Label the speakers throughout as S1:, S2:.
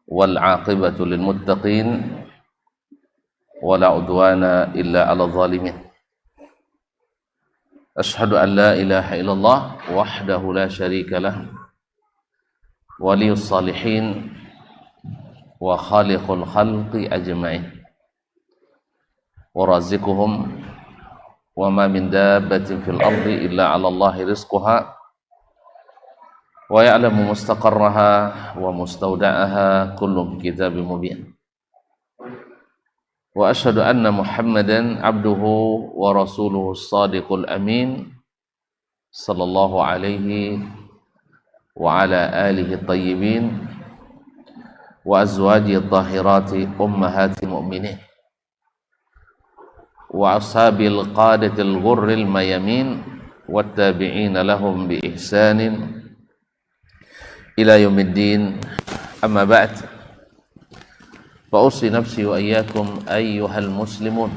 S1: والعاقبة للمتقين ولا عدوان إلا على الظالمين أشهد أن لا إله إلا الله وحده لا شريك له ولي الصالحين وخالق الخلق أجمعين ورازقهم وما من دابة في الأرض إلا على الله رزقها ويعلم مستقرها ومستودعها كل في كتاب مبين وأشهد أن محمدا عبده ورسوله الصادق الأمين صلى الله عليه وعلى آله الطيبين وأزواجه الطاهرات أمهات المؤمنين وأصحاب القادة الغر الميامين والتابعين لهم بإحسان إلى يوم الدين أما بعد فأوصي نفسي وإياكم أيها المسلمون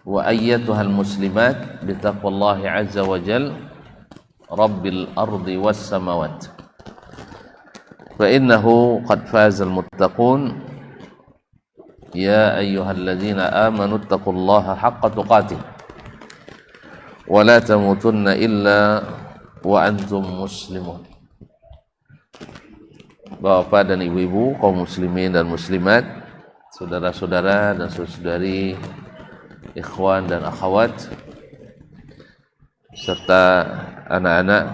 S1: وأيتها المسلمات بتقوى الله عز وجل رب الأرض والسماوات فإنه قد فاز المتقون يا أيها الذين آمنوا اتقوا الله حق تقاته ولا تموتن إلا وأنتم مسلمون. Bapak dan ibu-ibu, kaum muslimin dan muslimat, saudara-saudara dan saudari, ikhwan dan akhwat, serta anak-anak,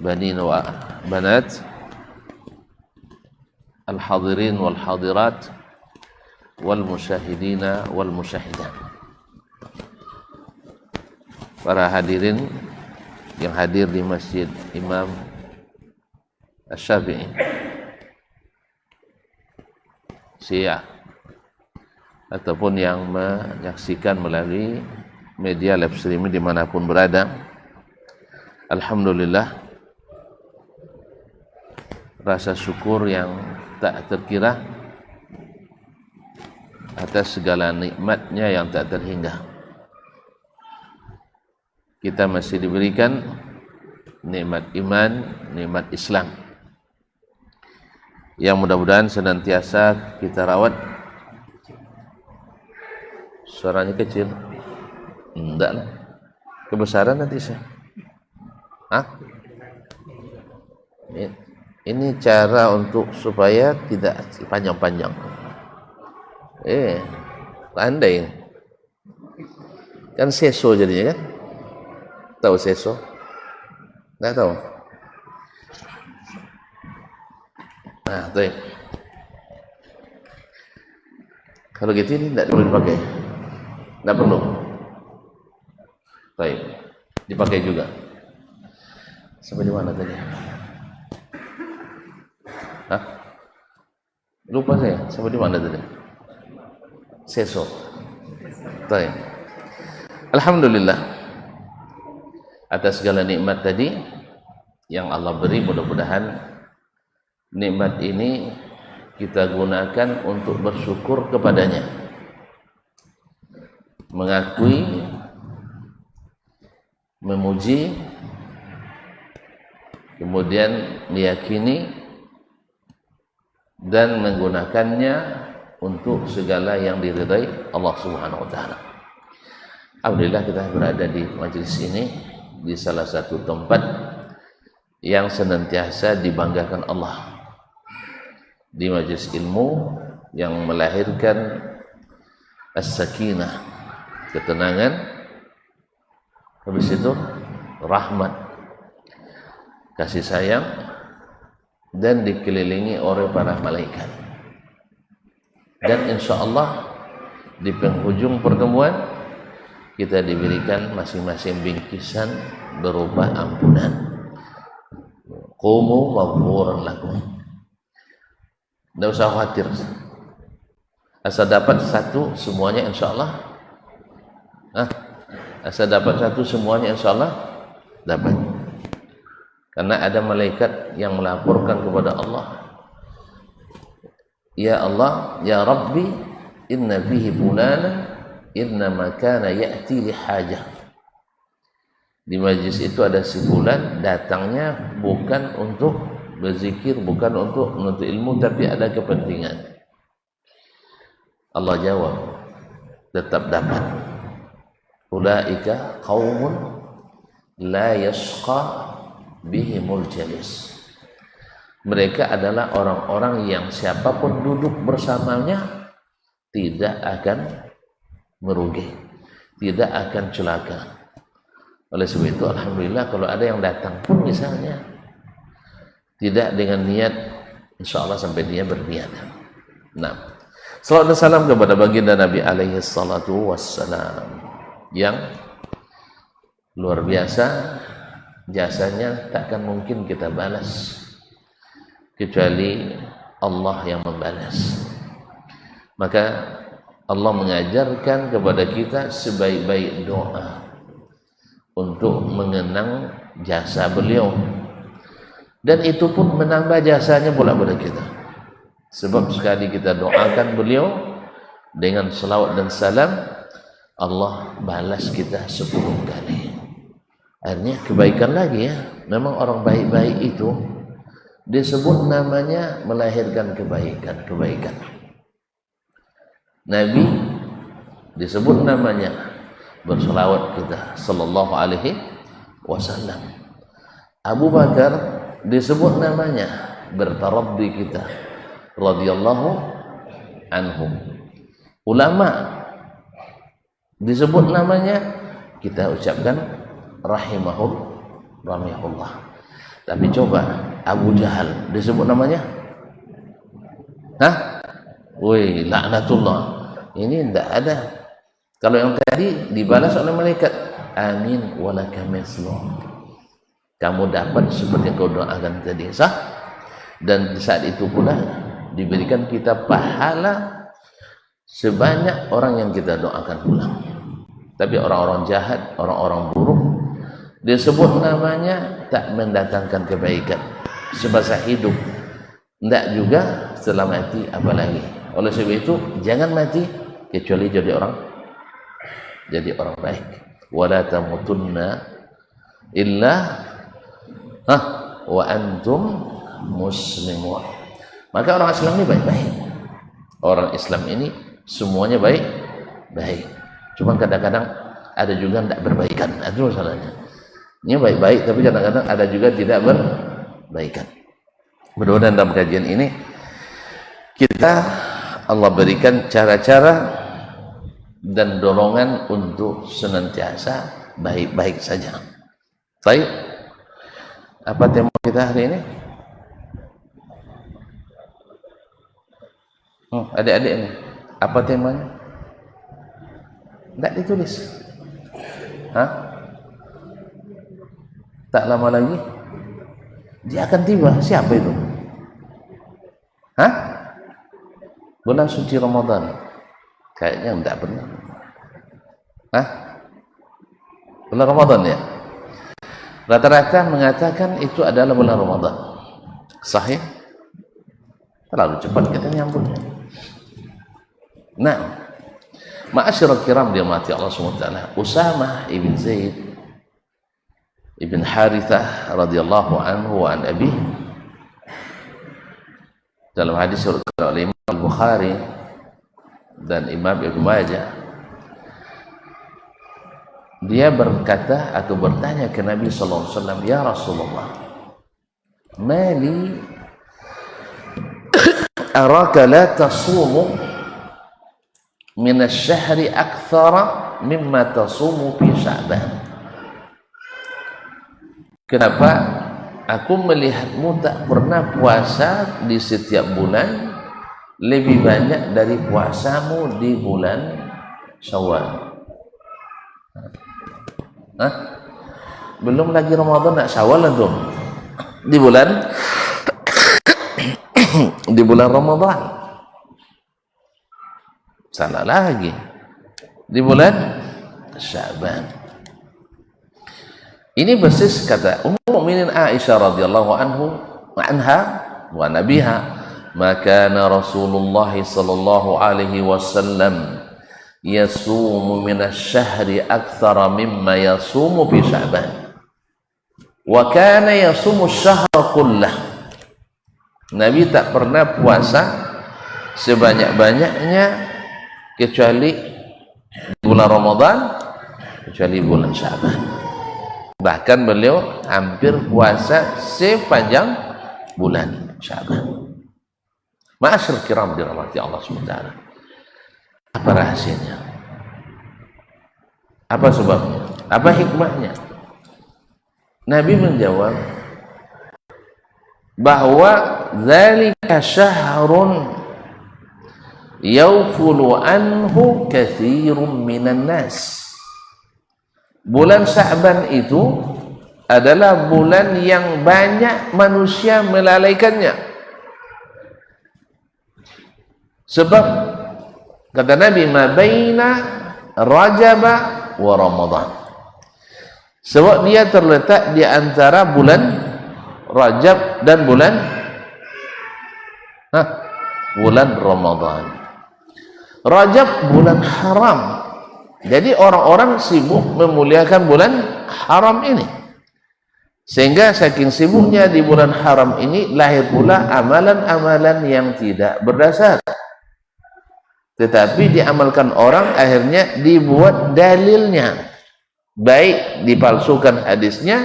S1: banin wa banat, al-hadirin wal hadirat, wal musyahidina wal musyahidat. Para hadirin yang hadir di Masjid Imam Asy-Syafi'i Syiah ataupun yang menyaksikan melalui media live streaming dimanapun berada, alhamdulillah, rasa syukur yang tak terkira atas segala nikmatnya yang tak terhingga. Kita masih diberikan nikmat iman, nikmat Islam yang mudah-mudahan senantiasa kita rawat. Suaranya kecil? Enggak lah, kebesaran nanti saya. Ini cara untuk supaya tidak panjang-panjang. Pandai kan seso jadinya kan? Tahu seso? Nggak tahu? Nah, tuh. Kalau gitu ini tidak perlu dipakai. Nggak perlu. Baik, dipakai juga. Sampai di mana tadi? Lupa saya. Sampai di mana tadi? Seso. Baik. Alhamdulillah atas segala nikmat tadi yang Allah beri, mudah-mudahan nikmat ini kita gunakan untuk bersyukur kepadanya, mengakui, memuji, kemudian meyakini dan menggunakannya untuk segala yang diridai Allah Subhanahu wa taala. Alhamdulillah kita berada di majelis ini, di salah satu tempat yang senantiasa dibanggakan Allah, di majelis ilmu yang melahirkan as-sakinah, ketenangan, habis itu rahmat, kasih sayang, dan dikelilingi oleh para malaikat. Dan insya Allah di penghujung pertemuan kita diberikan masing-masing bingkisan berupa ampunan. Qumu maghfuran lakum. Tidak usah khawatir, asal dapat satu semuanya insya Allah. Asal dapat satu semuanya insya Allah dapat. Karena ada malaikat yang melaporkan kepada Allah, ya Allah, ya Rabbi, inna fihi fulana innama kana ya'ti li hajah. Di majlis itu ada si fulan, datangnya bukan untuk berzikir bukan untuk menuntut ilmu tapi ada kepentingan. Allah jawab, tetap dapat. Ulaika qaumun la yashqa bihimul jalis. Mereka adalah orang-orang yang siapapun duduk bersamanya tidak akan merugi, tidak akan celaka. Oleh sebab itu alhamdulillah kalau ada yang datang pun misalnya tidak dengan niat, insya Allah sampai dia berniat. Nah, salawat dan salam kepada baginda Nabi alaihi salatu wassalam yang luar biasa, jasanya takkan mungkin kita balas kecuali Allah yang membalas. Maka Allah mengajarkan kepada kita sebaik-baik doa untuk mengenang jasa beliau, dan itu pun menambah jasanya pula pada kita. Sebab sekali kita doakan beliau dengan salawat dan salam, Allah balas kita 10 kali. Akhirnya kebaikan lagi ya. Memang orang baik-baik itu disebut namanya melahirkan kebaikan. Nabi disebut namanya berselawat kita sallallahu alaihi wasallam. Abu Bakar disebut namanya bertaraddi kita radhiyallahu anhum. Ulama disebut namanya kita ucapkan rahimahullah. Tapi coba Abu Jahal disebut namanya, woi laknatullah. Ini tidak ada. Kalau yang tadi dibalas oleh malaikat, amin walaka mislu. Kamu dapat seperti yang kau doakan tadi, sah? Dan di saat itu pula diberikan kita pahala sebanyak orang yang kita doakan pulang. Tapi orang-orang jahat, orang-orang buruk disebut namanya tak mendatangkan kebaikan semasa hidup, tidak juga setelah mati apalagi. Oleh sebab itu jangan mati kecuali jadi orang baik. Wala tamutunna illa wa antum muslimun. Maka orang Islam ini baik-baik. Orang Islam ini semuanya baik. Cuma kadang-kadang ada juga tidak berbaikan. Itu masalahnya. Ini baik-baik tapi kadang-kadang ada juga tidak berbaikan. Mudah-mudahan dalam kajian ini kita Allah berikan cara-cara dan dorongan untuk senantiasa baik-baik saja. Baik. Apa tema kita hari ini? Adik-adik ini, apa temanya? Tidak ditulis. Tak lama lagi dia akan tiba. Siapa itu? Bulan suci Ramadan. Kayaknya tidak benar. Bulan Ramadan ya. Rata-rata mengatakan itu adalah bulan Ramadan. Sahih? Terlalu cepat kita nyambungnya. Nah, ma'asyiral kiram dirahmati Allah SWT, Usamah ibn Zaid ibn Harithah radhiyallahu anhu wa an abi, dalam hadis oleh Imam Al-Bukhari dan Imam Ibnu Majah, dia berkata atau bertanya ke Nabi sallallahu alaihi wasallam, ya Rasulullah, mali araka la tasumu min asy-syahri aktsara mimma tasumu fi Sya'ban. Kenapa aku melihatmu tak pernah puasa di setiap bulan lebih banyak dari puasamu di bulan Syawal? Belum lagi Ramadan, nak Syawal antum. Di bulan Ramadan. Salah lagi. Di bulan Sya'ban. Ini basis kata Ummul Mukminin Aisyah radhiyallahu anha wa nabiha, maka Rasulullah sallallahu alaihi wasallam yasumu min asy-syahri aktsara mimma yasumu fi Sya'ban wa kana yasumu asy-syahra kullah Nabi tak pernah puasa sebanyak-banyaknya kecuali bulan Ramadan, kecuali bulan Sya'ban. Bahkan beliau hampir puasa sepanjang bulan Sya'ban. Ma'asyar kiram dirahmati Allah SWT. Apa rahasianya? Apa sebabnya? Apa hikmahnya? Nabi menjawab bahwa dzalika syahrun yawfulu anhu katsirun minan nas. Bulan Sya'ban itu adalah bulan yang banyak manusia melalaikannya. Sebab kata Nabi, ma baina Rajab wa Ramadan. Sebab dia terletak di antara bulan Rajab dan bulan Ramadan. Rajab bulan haram. Jadi orang-orang sibuk memuliakan bulan haram ini. Sehingga saking sibuknya di bulan haram ini lahir pula amalan-amalan yang tidak berdasar. Tetapi diamalkan orang, akhirnya dibuat dalilnya. Baik dipalsukan hadisnya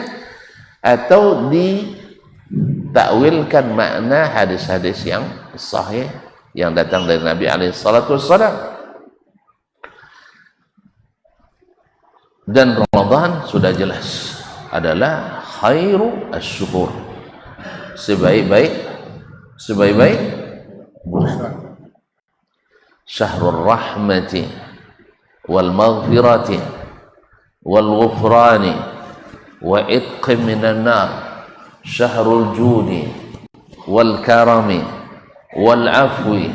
S1: atau ditakwilkan makna hadis-hadis yang sahih yang datang dari Nabi alaihi salatu wassalam. Dan Ramadan sudah jelas adalah khairu asyhur, sebaik-baik bulan. Syahrul rahmati wal maghfirati wal ghufrani wa itqi minan nar. Syahrul judi wal karami wal afwi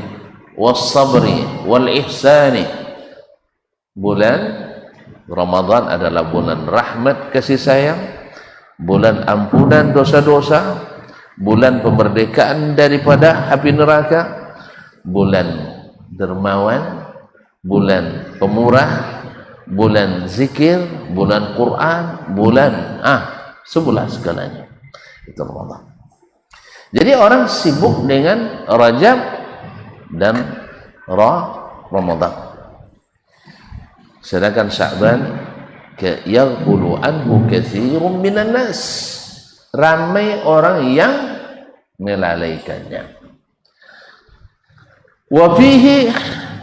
S1: was sabri wal ihsani. Bulan Ramadan adalah bulan rahmat, kasih sayang, bulan ampunan dosa-dosa, bulan pemberdekaan daripada api neraka, bulan dermawan, bulan pemurah, bulan zikir, bulan Quran, bulan sebulan segalanya. Itu Ramadan. Jadi orang sibuk dengan Rajab dan Ramadan. Sedangkan Sya'ban yaghfulu anhu katsirun minan nas. Ramai orang yang melalaikannya. Wa fihi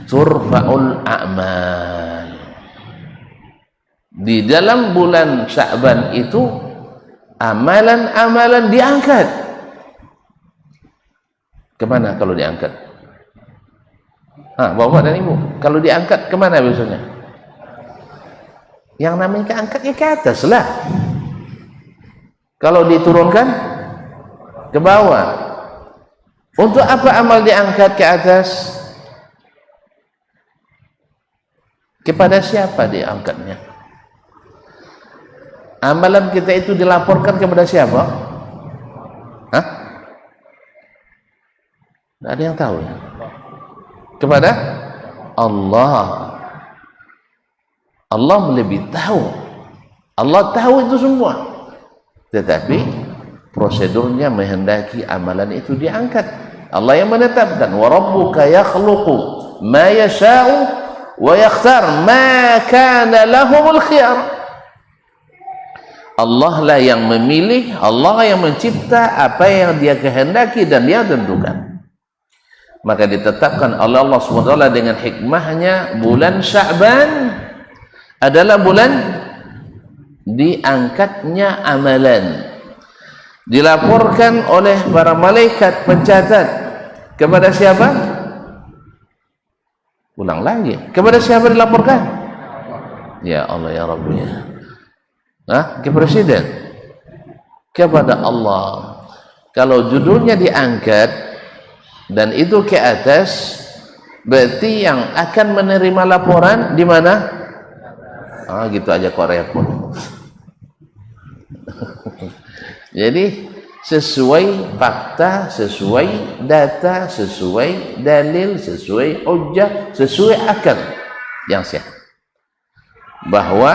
S1: turfa'ul a'mal. Di dalam bulan Sya'ban itu amalan-amalan diangkat. Kemana kalau diangkat? Bapak dan ibu, kalau diangkat kemana biasanya? Yang namanya keangkat ya ke atas lah. Kalau diturunkan ke bawah. Untuk apa amal diangkat ke atas? Kepada siapa diangkatnya? Amalan kita itu dilaporkan kepada siapa? Tidak ada yang tahu ya? Kepada Allah. Allah lebih tahu. Allah tahu itu semua. Tetapi prosedurnya menghendaki amalan itu diangkat. Allah yang menetapkan, wa rabbuka yakhluqu ma yasha'u wa yakhtar ma kana lahumul khiyar. Allah lah yang memilih, Allah yang mencipta apa yang dia kehendaki dan dia tentukan. Maka ditetapkan oleh Allah SWT dengan hikmahnya bulan Sya'ban adalah bulan diangkatnya amalan, dilaporkan oleh para malaikat pencatat kepada siapa? Ulang lagi, kepada siapa dilaporkan? Ya Allah ya Rabbi. Ke presiden, kepada Allah. Kalau judulnya diangkat dan itu ke atas, berarti yang akan menerima laporan di mana? Gitu aja kok repot. Jadi sesuai fakta, sesuai data, sesuai dalil, sesuai hujjah, sesuai akal yang sehat. Bahwa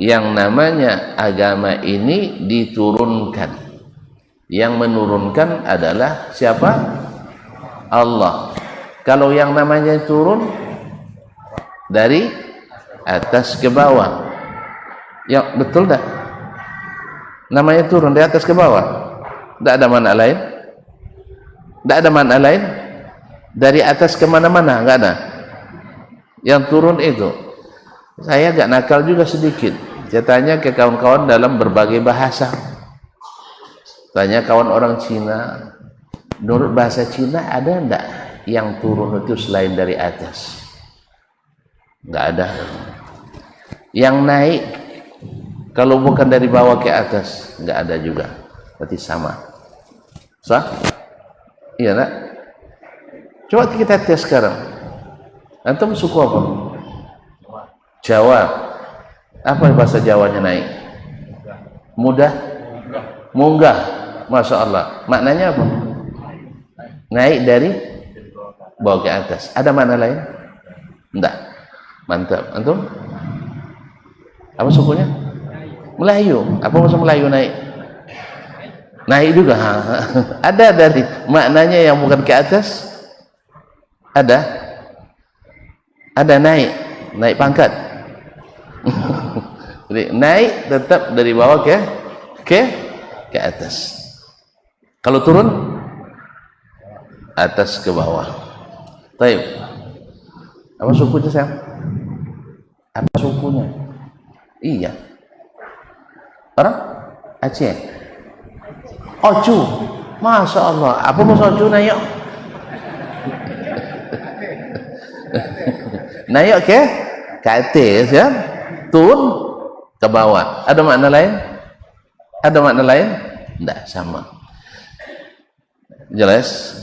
S1: yang namanya agama ini diturunkan Yang menurunkan adalah siapa? Allah. Kalau yang namanya turun dari atas ke bawah, ya betul tak? Namanya turun dari atas ke bawah. Tidak ada makna lain. Tidak ada makna lain. Dari atas ke mana-mana, enggak ada. Yang turun itu. Saya agak nakal juga sedikit. Saya tanya ke kawan-kawan dalam berbagai bahasa. Tanya kawan orang Cina, menurut bahasa Cina ada enggak yang turun itu selain dari atas? Enggak ada. Yang naik kalau bukan dari bawah ke atas, enggak ada juga. Berarti sama. Sah? Iya nak? Coba kita tes sekarang. Antum suku apa? Jawa. Apa bahasa Jawanya naik? Mudah? Munggah. Masya Allah. Maknanya apa? Naik dari bawah ke atas. Ada makna lain? Enggak. Mantap. Antum? Apa sukunya? Melayu. Apa maksud Melayu naik? Naik juga. Ada dari maknanya yang bukan ke atas? Ada? Ada naik. Naik pangkat. Jadi naik tetap dari bawah ke atas. Kalau turun atas ke bawah. Baik. Apa sukunya sayang? Apa sukunya? Iya. Orang Aceh. Oju. Masya Allah. Apa maksud oju naik? Naik ke atas ya. Turun ke bawah. Ada makna lain? Ada makna lain? Tidak, sama. Jelas?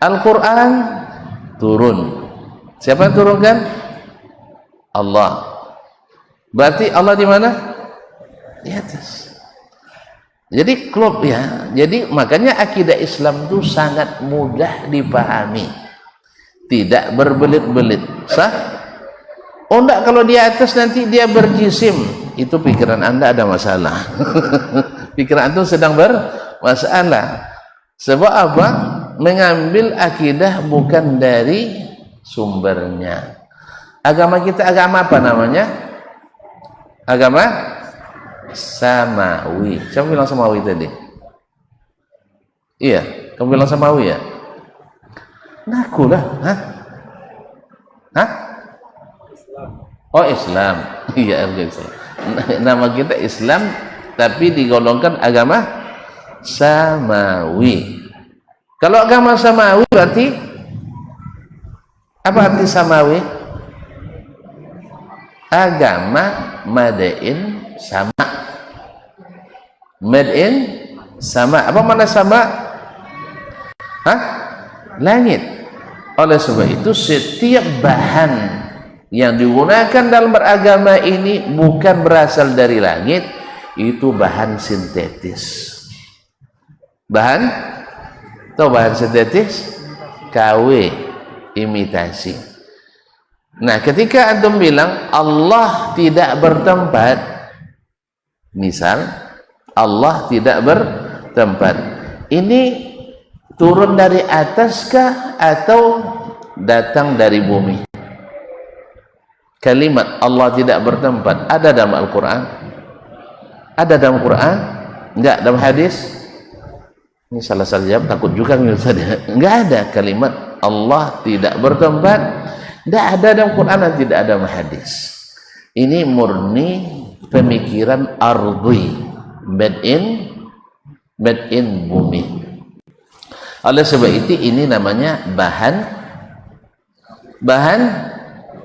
S1: Al-Quran turun. Siapa yang turunkan? Allah. Berarti Allah di mana? Di atas. Jadi klub ya. Jadi makanya akidah Islam itu sangat mudah dipahami. Tidak berbelit-belit. Sah? Oh enggak, kalau di atas nanti dia berjisim. Itu pikiran Anda ada masalah. Pikiran Anda sedang bermasalah. Sebab apa? Mengambil akidah bukan dari sumbernya. Agama kita agama apa namanya? Agama samawi. Siapa bilang samawi tadi? Iya, kamu bilang samawi ya? Ngaku lah. Hah? Hah? Oh Islam. Iya, Islam. Nama kita Islam tapi digolongkan agama samawi. Kalau agama samawi berarti apa arti samawi? Agama madain sama. Made in sama. Apa makna sama? Hah? Langit. Oleh sebab itu setiap bahan yang digunakan dalam beragama ini bukan berasal dari langit, itu bahan sintetis. Bahan? Tahu bahan sintetis? KW, imitasi. Nah, ketika antum bilang Allah tidak bertempat, misal Allah tidak bertempat, ini turun dari ataskah atau datang dari bumi? Kalimat Allah tidak bertempat ada dalam Al-Quran? Ada dalam Quran? Enggak dalam hadis? Ini salah jawab takut juga enggak ada kalimat Allah tidak bertempat. Tidak ada dalam Quran dan tidak ada dalam hadis. Ini murni pemikiran ardhi, made in bumi. Oleh sebab itu ini namanya bahan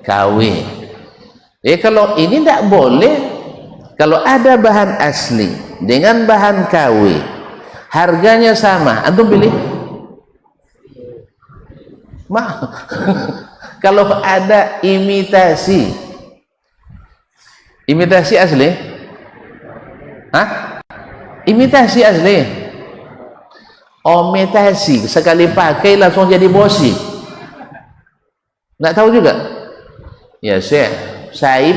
S1: KW. Kalau ini tidak boleh. Kalau ada bahan asli dengan bahan KW, harganya sama, antum pilih? Kalau ada imitasi asli? Hah? Imitasi asli? Imitasi sekali pakai langsung jadi bosi. Nggak tahu juga? Ya saya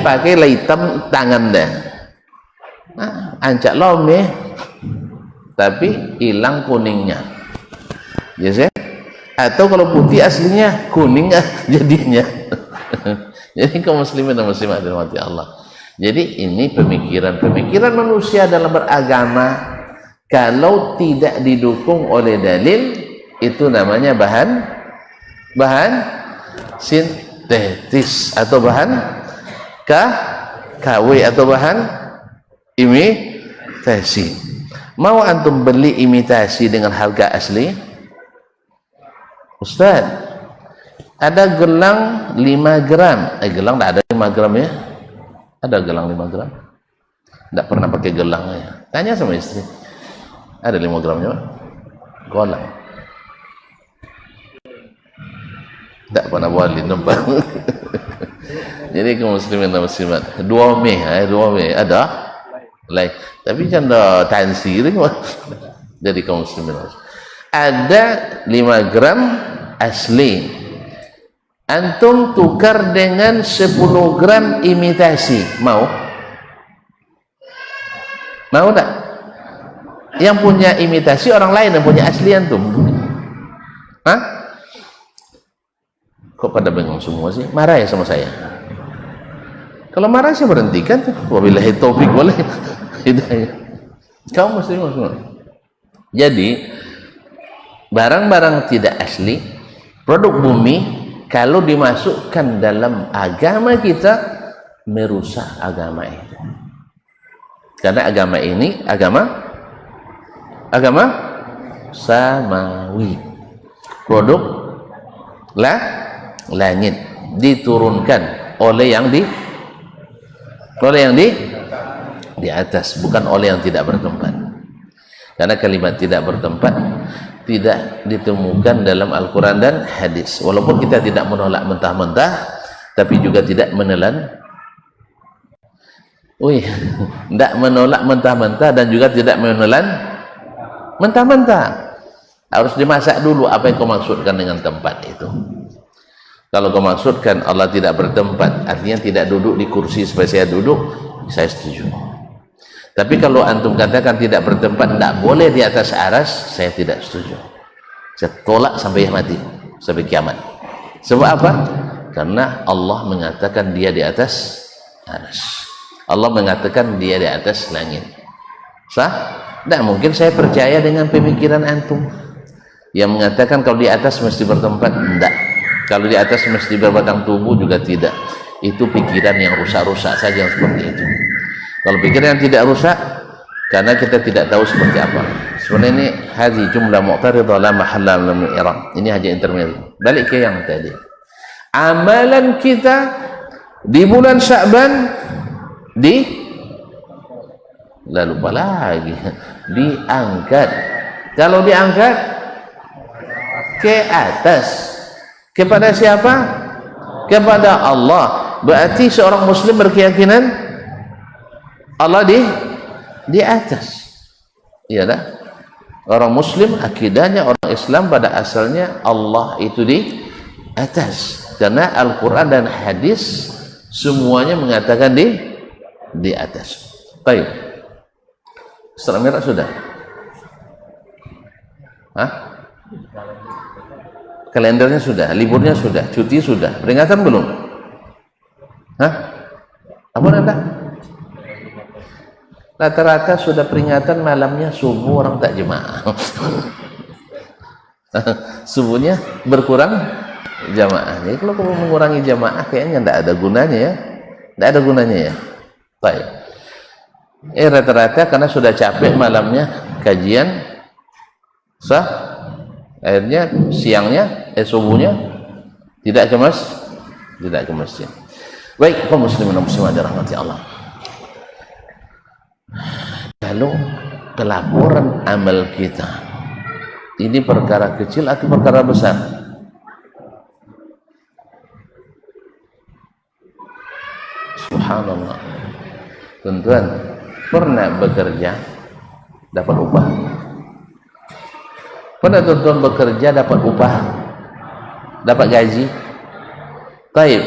S1: pakai hitam tangan dah. Ancak lome. tapi hilang kuningnya, ya sih? Atau kalau putih aslinya kuning jadinya. Jadi kaum muslimin dan muslimat dirahmati Allah. Jadi ini pemikiran manusia dalam beragama, kalau tidak didukung oleh dalil, itu namanya bahan sintetis atau bahan KW atau bahan imitasi. Mau antum beli imitasi dengan harga asli? Ustaz, ada gelang 5 gram. Gelang tidak ada 5 gram ya? Ada gelang 5 gram? Tidak pernah pakai gelang ya? Tanya sama istri. Ada 5 gramnya? Gelang. Tidak pernah balik nampak. Jadi kaum muslimin dan muslimat, 2 Mei ada lain. Tapi canda tansir. Jadi kaum muslimin ada 5 gram asli, antum tukar dengan 10 gram imitasi, mau tak? Yang punya imitasi orang lain, yang punya asli antum. Hah? Kok pada bengong semua sih? Marah ya sama saya? Kalau marah saya berhentikan. Wabillahi taufik boleh hidayah. Kaum muslimin semua. Jadi barang-barang tidak asli, produk bumi, kalau dimasukkan dalam agama kita, merusak agama itu. Karena agama ini agama samawi, produk langit, diturunkan oleh yang di atas, bukan oleh yang tidak bertempat. Karena kalimat tidak bertempat tidak ditemukan dalam Al-Quran dan hadis. Walaupun kita tidak menolak mentah-mentah, tapi juga tidak menelan. Tidak menolak mentah-mentah dan juga tidak menelan mentah-mentah. Harus dimasak dulu apa yang kau maksudkan dengan tempat itu. Kalau kau maksudkan Allah tidak bertempat, artinya tidak duduk di kursi supaya saya duduk, saya setuju. Tapi kalau antum katakan tidak bertempat, tidak boleh di atas aras, saya tidak setuju. Saya tolak sampai mati, sampai kiamat. Sebab apa? Karena Allah mengatakan dia di atas aras. Allah mengatakan dia di atas langit. Sah? Tidak mungkin saya percaya dengan pemikiran antum yang mengatakan kalau di atas mesti bertempat. Tidak. Kalau di atas mesti berbatang tubuh juga tidak. Itu pikiran yang rusak-rusak saja yang seperti itu. Kalau pikiran yang tidak rusak, karena kita tidak tahu seperti apa. Sebenarnya ini hadhi jumlah mu'taridah la mahalla min al-i'rab. Ini hanya intermezzo. Balik ke yang tadi. Amalan kita di bulan Sya'ban lupa lagi diangkat. Kalau diangkat ke atas, kepada siapa? Kepada Allah. Berarti seorang muslim berkeyakinan Allah di atas. Iya dah. Orang muslim akidahnya, orang Islam pada asalnya Allah itu di atas. Karena Al-Quran dan hadis semuanya mengatakan di atas. Baik. Isra Mi'raj sudah? Hah? Kalendernya sudah, liburnya sudah, cuti sudah, peringatan belum? Hah? Apa anda? Rata-rata sudah peringatan malamnya subuh orang tak jemaah. Subuhnya berkurang jamaah. Jadi kalau kamu mengurangi jamaah kayaknya tidak ada gunanya ya. Tidak ada gunanya ya. Baik. Rata-rata karena sudah capek malamnya kajian, sah. Akhirnya siangnya, subuhnya tidak ke masjid. Baik, kaum muslimin dan muslimat dirahmati Allah. Kalau kelaporan amal kita ini perkara kecil atau perkara besar? Subhanallah. Tuan-tuan pernah bekerja dapat upah? Pernah tuan-tuan bekerja dapat upah? Dapat gaji? Baik.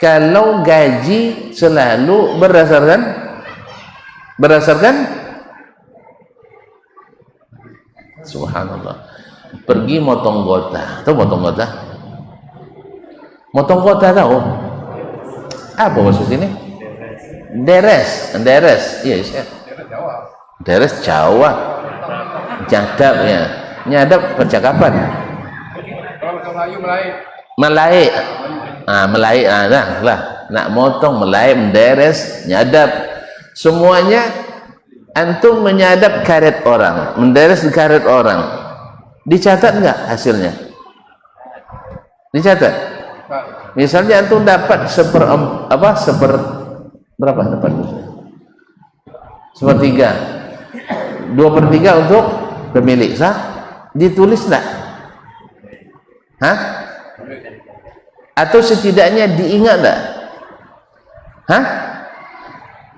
S1: Kalau gaji selalu berdasarkan Subhanallah. Pergi motong gota. Tahu motong gota? Motong gota tahu? Apa bahasa sini? Deres. Iya, saya. Deres Jawa. Nyadap ya. Nyadap percakapan. Melai. Melai. Nak motong, melai, menderes, nyadap. Semuanya antum menyadap karet orang, menderes karet orang. Dicatat enggak hasilnya? Dicatat. Misalnya antum dapat berapa dapat? 1/3. 2/3 untuk pemilik sah. Ditulis enggak? Hah? Atau setidaknya diingat enggak? Hah?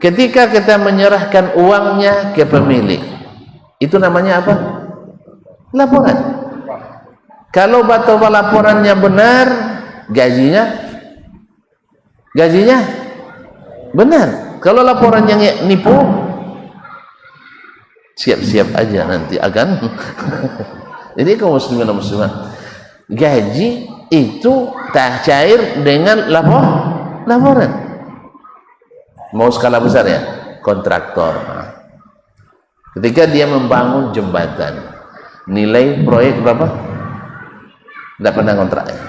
S1: Ketika kita menyerahkan uangnya ke pemilik, itu namanya apa? Laporan. Kalau batova laporannya benar, gajinya benar. Kalau laporannya nipu, siap-siap aja nanti akan. Jadi kaum muslimin dan muslimat, gaji itu tak cair dengan laporan. Mau skala besar ya, kontraktor. Ketika dia membangun jembatan, nilai proyek berapa? Tidak pernah kontrak ya.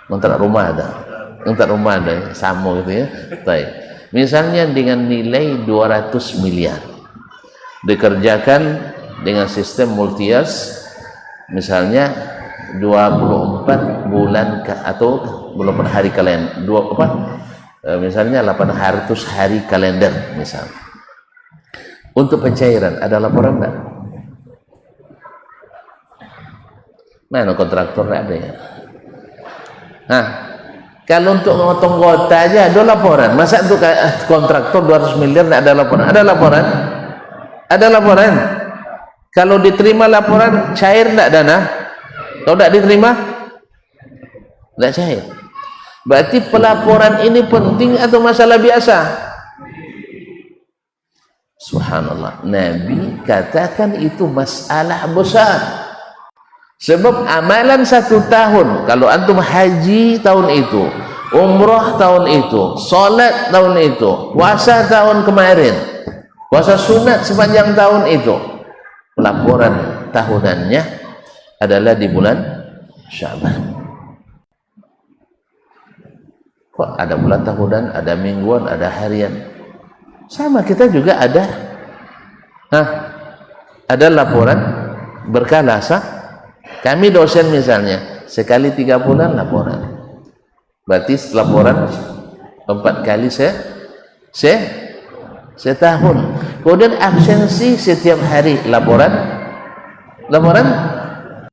S1: Kontrak rumah ada, sama gitu ya. Baik. Misalnya dengan nilai 200 miliar, dikerjakan dengan sistem multi-years, misalnya 24 bulan atau belum hari kalender, misalnya 800 hari kalender misal. Untuk pencairan ada laporan enggak? Mana kontraktor enggak ada ya? Nah, kalau untuk memotong gota aja ada laporan. Masa untuk kontraktor 200 miliar enggak ada laporan? Ada laporan? Ada laporan. Kalau diterima laporan cair enggak dana? Kalau enggak diterima enggak cair. Berarti pelaporan ini penting atau masalah biasa? Subhanallah. Nabi katakan itu masalah besar. Sebab amalan 1 tahun, kalau antum haji tahun itu, umrah tahun itu, salat tahun itu, puasa tahun kemarin, puasa sunat sepanjang tahun itu, pelaporan tahunannya adalah di bulan Sya'ban. Kok ada bulan tahunan, ada mingguan, ada harian. Sama kita juga ada. Ada laporan berkala sah. Kami dosen misalnya, sekali 3 bulan laporan. Berarti laporan 4 kali setahun. Kemudian absensi setiap hari laporan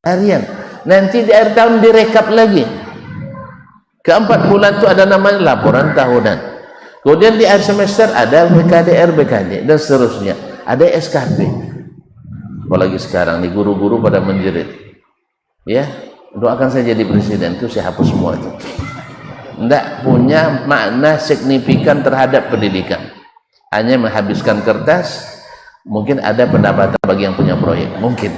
S1: harian. Nanti di akhir tahun direkap lagi. Ke-4 bulan itu ada namanya laporan tahunan. Kemudian di akhir semester ada BKD dan seterusnya. Ada SKP. Apalagi sekarang nih guru-guru pada menjerit. Ya, doakan saya jadi presiden, itu saya hapus semua itu. Tidak punya makna signifikan terhadap pendidikan. Hanya menghabiskan kertas, mungkin ada pendapatan bagi yang punya proyek, mungkin.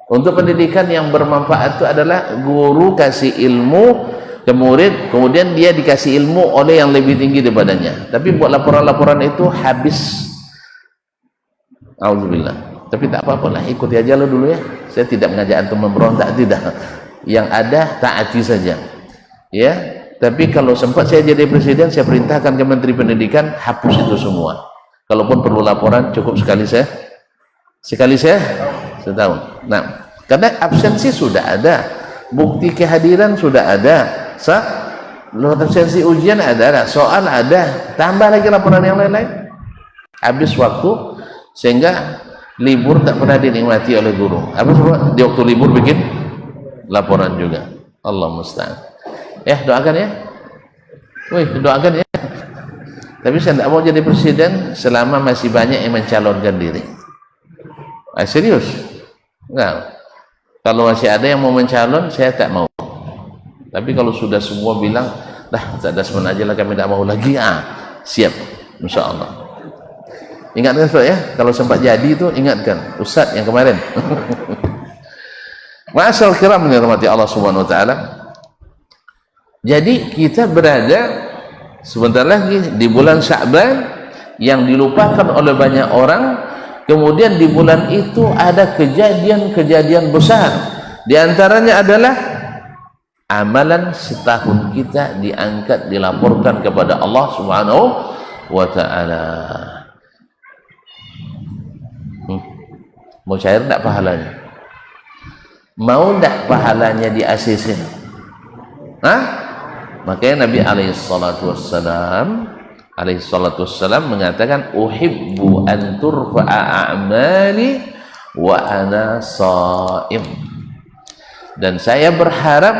S1: Untuk pendidikan yang bermanfaat itu adalah guru kasih ilmu ke murid, kemudian dia dikasih ilmu oleh yang lebih tinggi daripadanya. Tapi buat laporan-laporan itu habis. Auzubillah. Tapi tak apa-apa lah, ikuti aja lo dulu ya. Saya tidak mengajak antum memberontak, tidak. Yang ada taati saja. Ya. Tapi kalau sempat saya jadi presiden, saya perintahkan ke Menteri Pendidikan hapus itu semua. Kalaupun perlu laporan, cukup sekali saya setahun. Nah, karena absensi sudah ada, bukti kehadiran sudah ada. Absensi ujian ada, soal ada, tambah lagi laporan yang lain-lain. Habis waktu sehingga libur tak pernah dinikmati oleh guru. Apa sebab di waktu libur bikin laporan juga. Allah musta'an. Ya, doakan ya. Wih, doakan ya. Tapi saya tidak mau jadi presiden selama masih banyak yang mencalonkan diri. Serius? Enggak. Kalau masih ada yang mau mencalon, saya tak mau. Tapi kalau sudah semua bilang, dah, tak dasman aja lah, kami tak mau lagi, siap, insya Allah. Ingatkan Ustaz ya, kalau sempat jadi itu ingatkan Ustaz yang kemarin. Ma'asyal kiram yang dirahmati Allah Subhanahu wa taala. Jadi kita berada sebentar lagi di bulan Sya'ban yang dilupakan oleh banyak orang. Kemudian di bulan itu ada kejadian-kejadian besar. Di antaranya adalah amalan setahun kita diangkat, dilaporkan kepada Allah Subhanahu wa taala. Mau cair tak pahalanya? Mau tak pahalanya di ACC? Hah? Makanya Nabi alaihissalatu wassalam mengatakan uhibbu an turfa'a a'mali wa ana sha'im. Dan saya berharap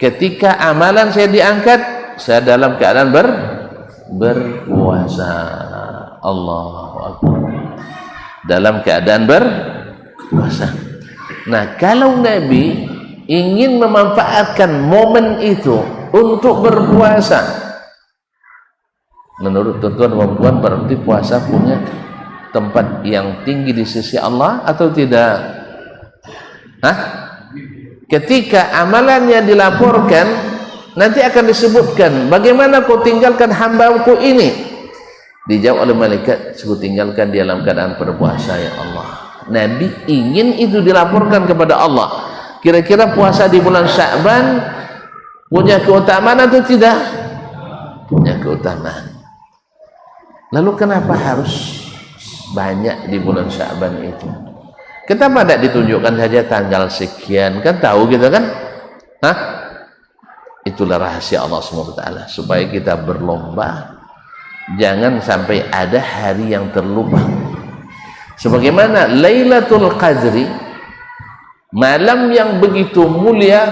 S1: ketika amalan saya diangkat, saya dalam keadaan berpuasa. Allahu Akbar. Dalam keadaan berpuasa. Nah, kalau Nabi ingin memanfaatkan momen itu untuk berpuasa, menurut tuan-tuan dan puan, berarti puasa punya tempat yang tinggi di sisi Allah atau tidak? Hah? Ketika amalannya dilaporkan, nanti akan disebutkan, bagaimana kau tinggalkan hambaku ini? Dijawab oleh malaikat, aku tinggalkan di dalam keadaan berpuasa ya Allah. Nabi ingin itu dilaporkan kepada Allah. Kira-kira puasa di bulan Sya'ban punya keutamaan atau tidak? Punya keutamaan. Lalu kenapa harus banyak di bulan Sya'ban itu? Kenapa tidak ditunjukkan saja tanggal sekian? Kan tahu kita kan? Hah? Itulah rahasia Allah SWT, supaya kita berlomba. Jangan sampai ada hari yang terlupa. Sebagaimana Lailatul Qadri, malam yang begitu mulia,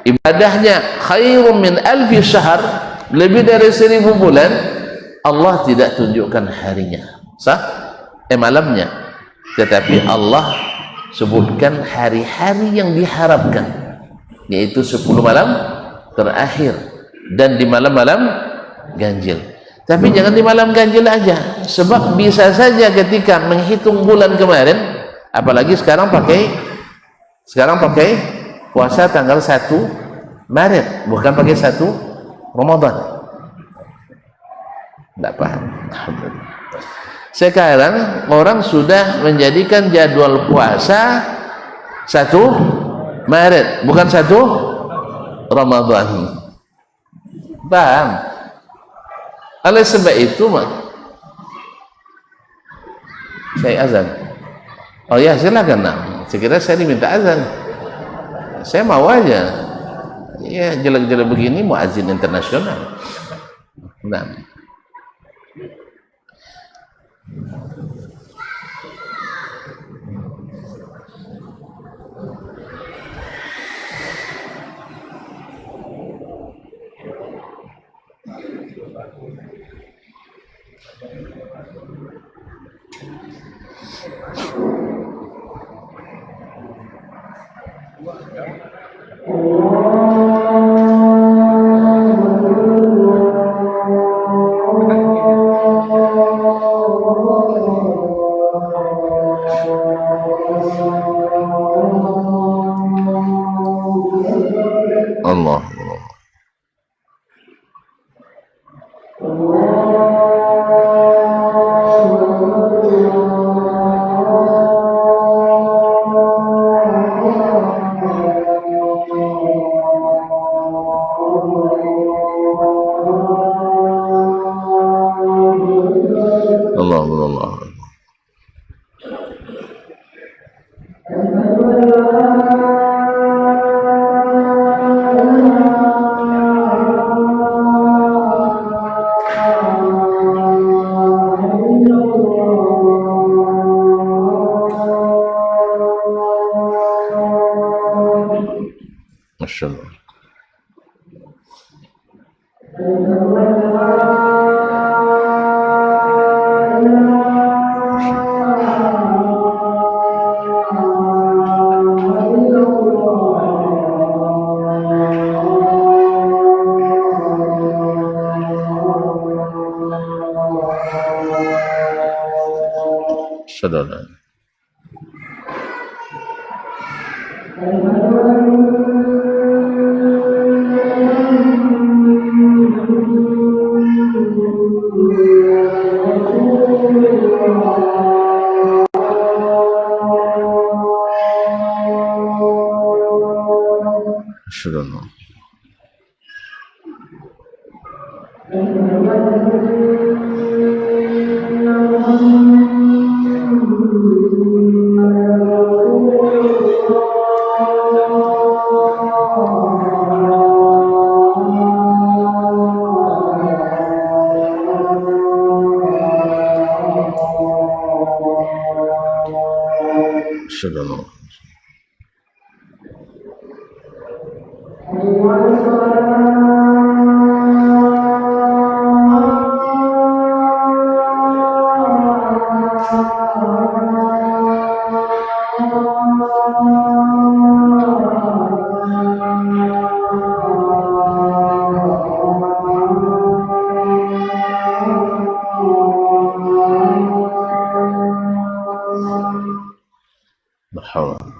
S1: ibadahnya khairum min alfi syahr, lebih dari 1000 bulan, Allah tidak tunjukkan harinya, malamnya, tetapi Allah sebutkan hari-hari yang diharapkan, yaitu 10 malam terakhir dan di malam-malam ganjil. Tapi jangan di malam ganjil aja, sebab bisa saja ketika menghitung bulan kemarin, apalagi sekarang pakai puasa tanggal 1 Maret, bukan pakai 1 Ramadan. Tidak paham. Sekarang orang sudah menjadikan jadwal puasa 1 Maret, bukan 1 Ramadan. Paham? Oleh sebab itu, saya azan. Oh ya, silakan. Nah, sekiranya saya diminta azan, saya mau aja. Ya, jelek-jelek begini mau azan internasional. Nah, Allah. Masya Allah. Asyhadu an la asyhadu an la asyhadu an la marhaban.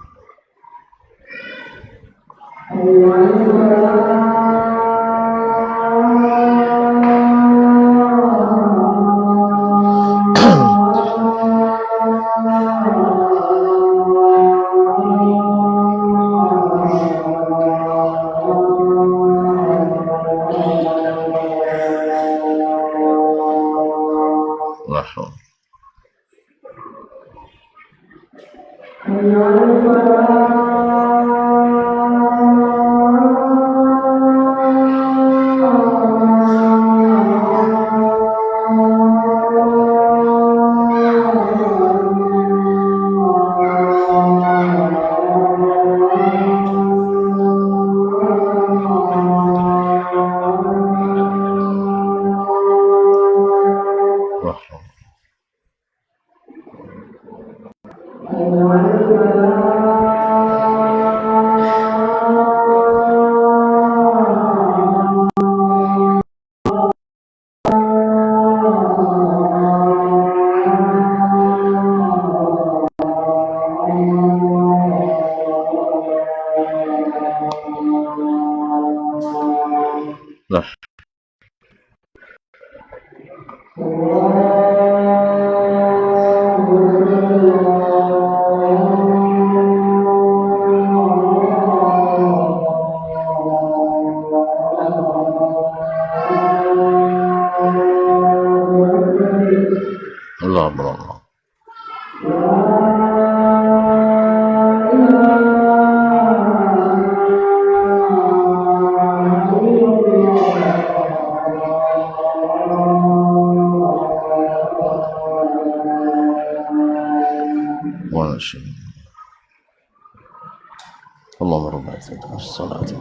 S1: Marhaban. Nah, Allah Allah. Allahumma rabbana salatu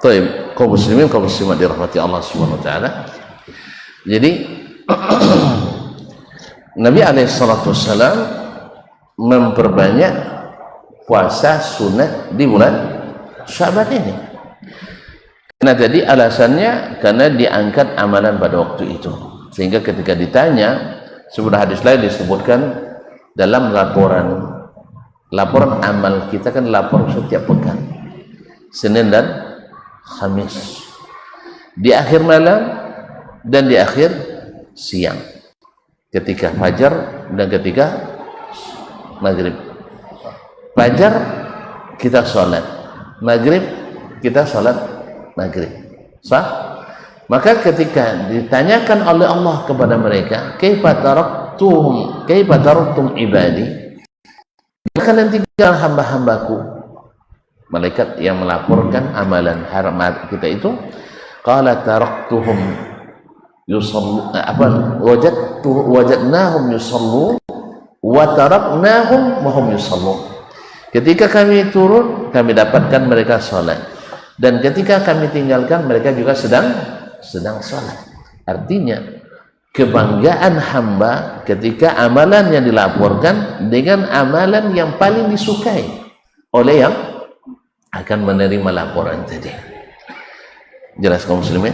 S1: Taib, kaum muslimin kaum muslimat dirahmati Allah Subhanahu wa taala. Jadi Nabi alaihissalam memperbanyak puasa sunat di bulan Sya'ban ini. Karena tadi alasannya karena diangkat amalan pada waktu itu. Sehingga ketika ditanya, sebuah hadis lain disebutkan dalam laporan amal kita kan lapor setiap pekan, Senin dan Khamis, di akhir malam dan di akhir siang, ketika fajar dan ketika maghrib. Fajar kita sholat, maghrib kita sholat maghrib, sah? Maka ketika ditanyakan oleh Allah kepada mereka, kaifa taraktum ibadi, kalian tinggal hamba-hambaku, malaikat yang melaporkan amalan haram kita itu, qala taraktuhum yusallu wajadnahum yusallu wa taraknahum wa hum yusallu. Ketika kami turun, kami dapatkan mereka salat, dan ketika kami tinggalkan, mereka juga sedang salat. Artinya kebanggaan hamba ketika amalan yang dilaporkan dengan amalan yang paling disukai oleh yang akan menerima laporan tadi. Jelas kaum muslimin?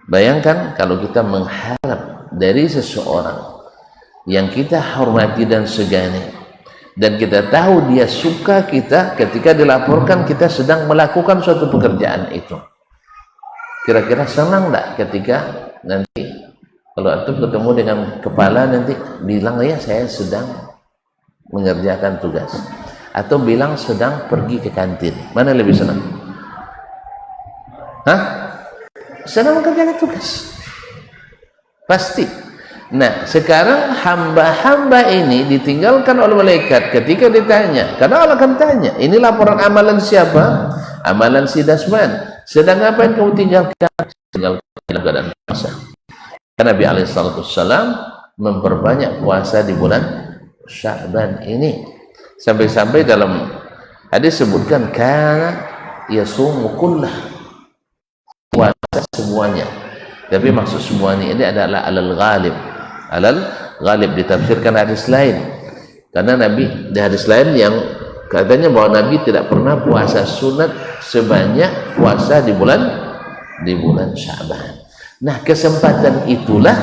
S1: Bayangkan kalau kita mengharap dari seseorang yang kita hormati dan segani, dan kita tahu dia suka kita ketika dilaporkan kita sedang melakukan suatu pekerjaan itu. Kira-kira senang enggak ketika nanti kalau antum ketemu dengan kepala nanti bilang, ya saya sedang mengerjakan tugas, atau bilang sedang pergi ke kantin, mana lebih senang? Hah? Sedang mengerjakan tugas pasti. Nah, sekarang hamba-hamba ini ditinggalkan oleh malaikat ketika ditanya, karena Allah akan tanya, ini laporan amalan siapa? Amalan si Dasman. Sedang apa yang kamu tinggalkan? Tinggalkan dalam keadaan puasa. Karena Nabi alaihissalam memperbanyak puasa di bulan Sya'ban ini, sampai-sampai dalam hadis sebutkan kana yasumu kullah, puasa semuanya. Tapi maksud semuanya ini adalah alal ghalib ditafsirkan hadis lain, karena Nabi di hadis lain yang katanya bahwa Nabi tidak pernah puasa sunat sebanyak puasa di bulan Sya'ban. Nah, kesempatan itulah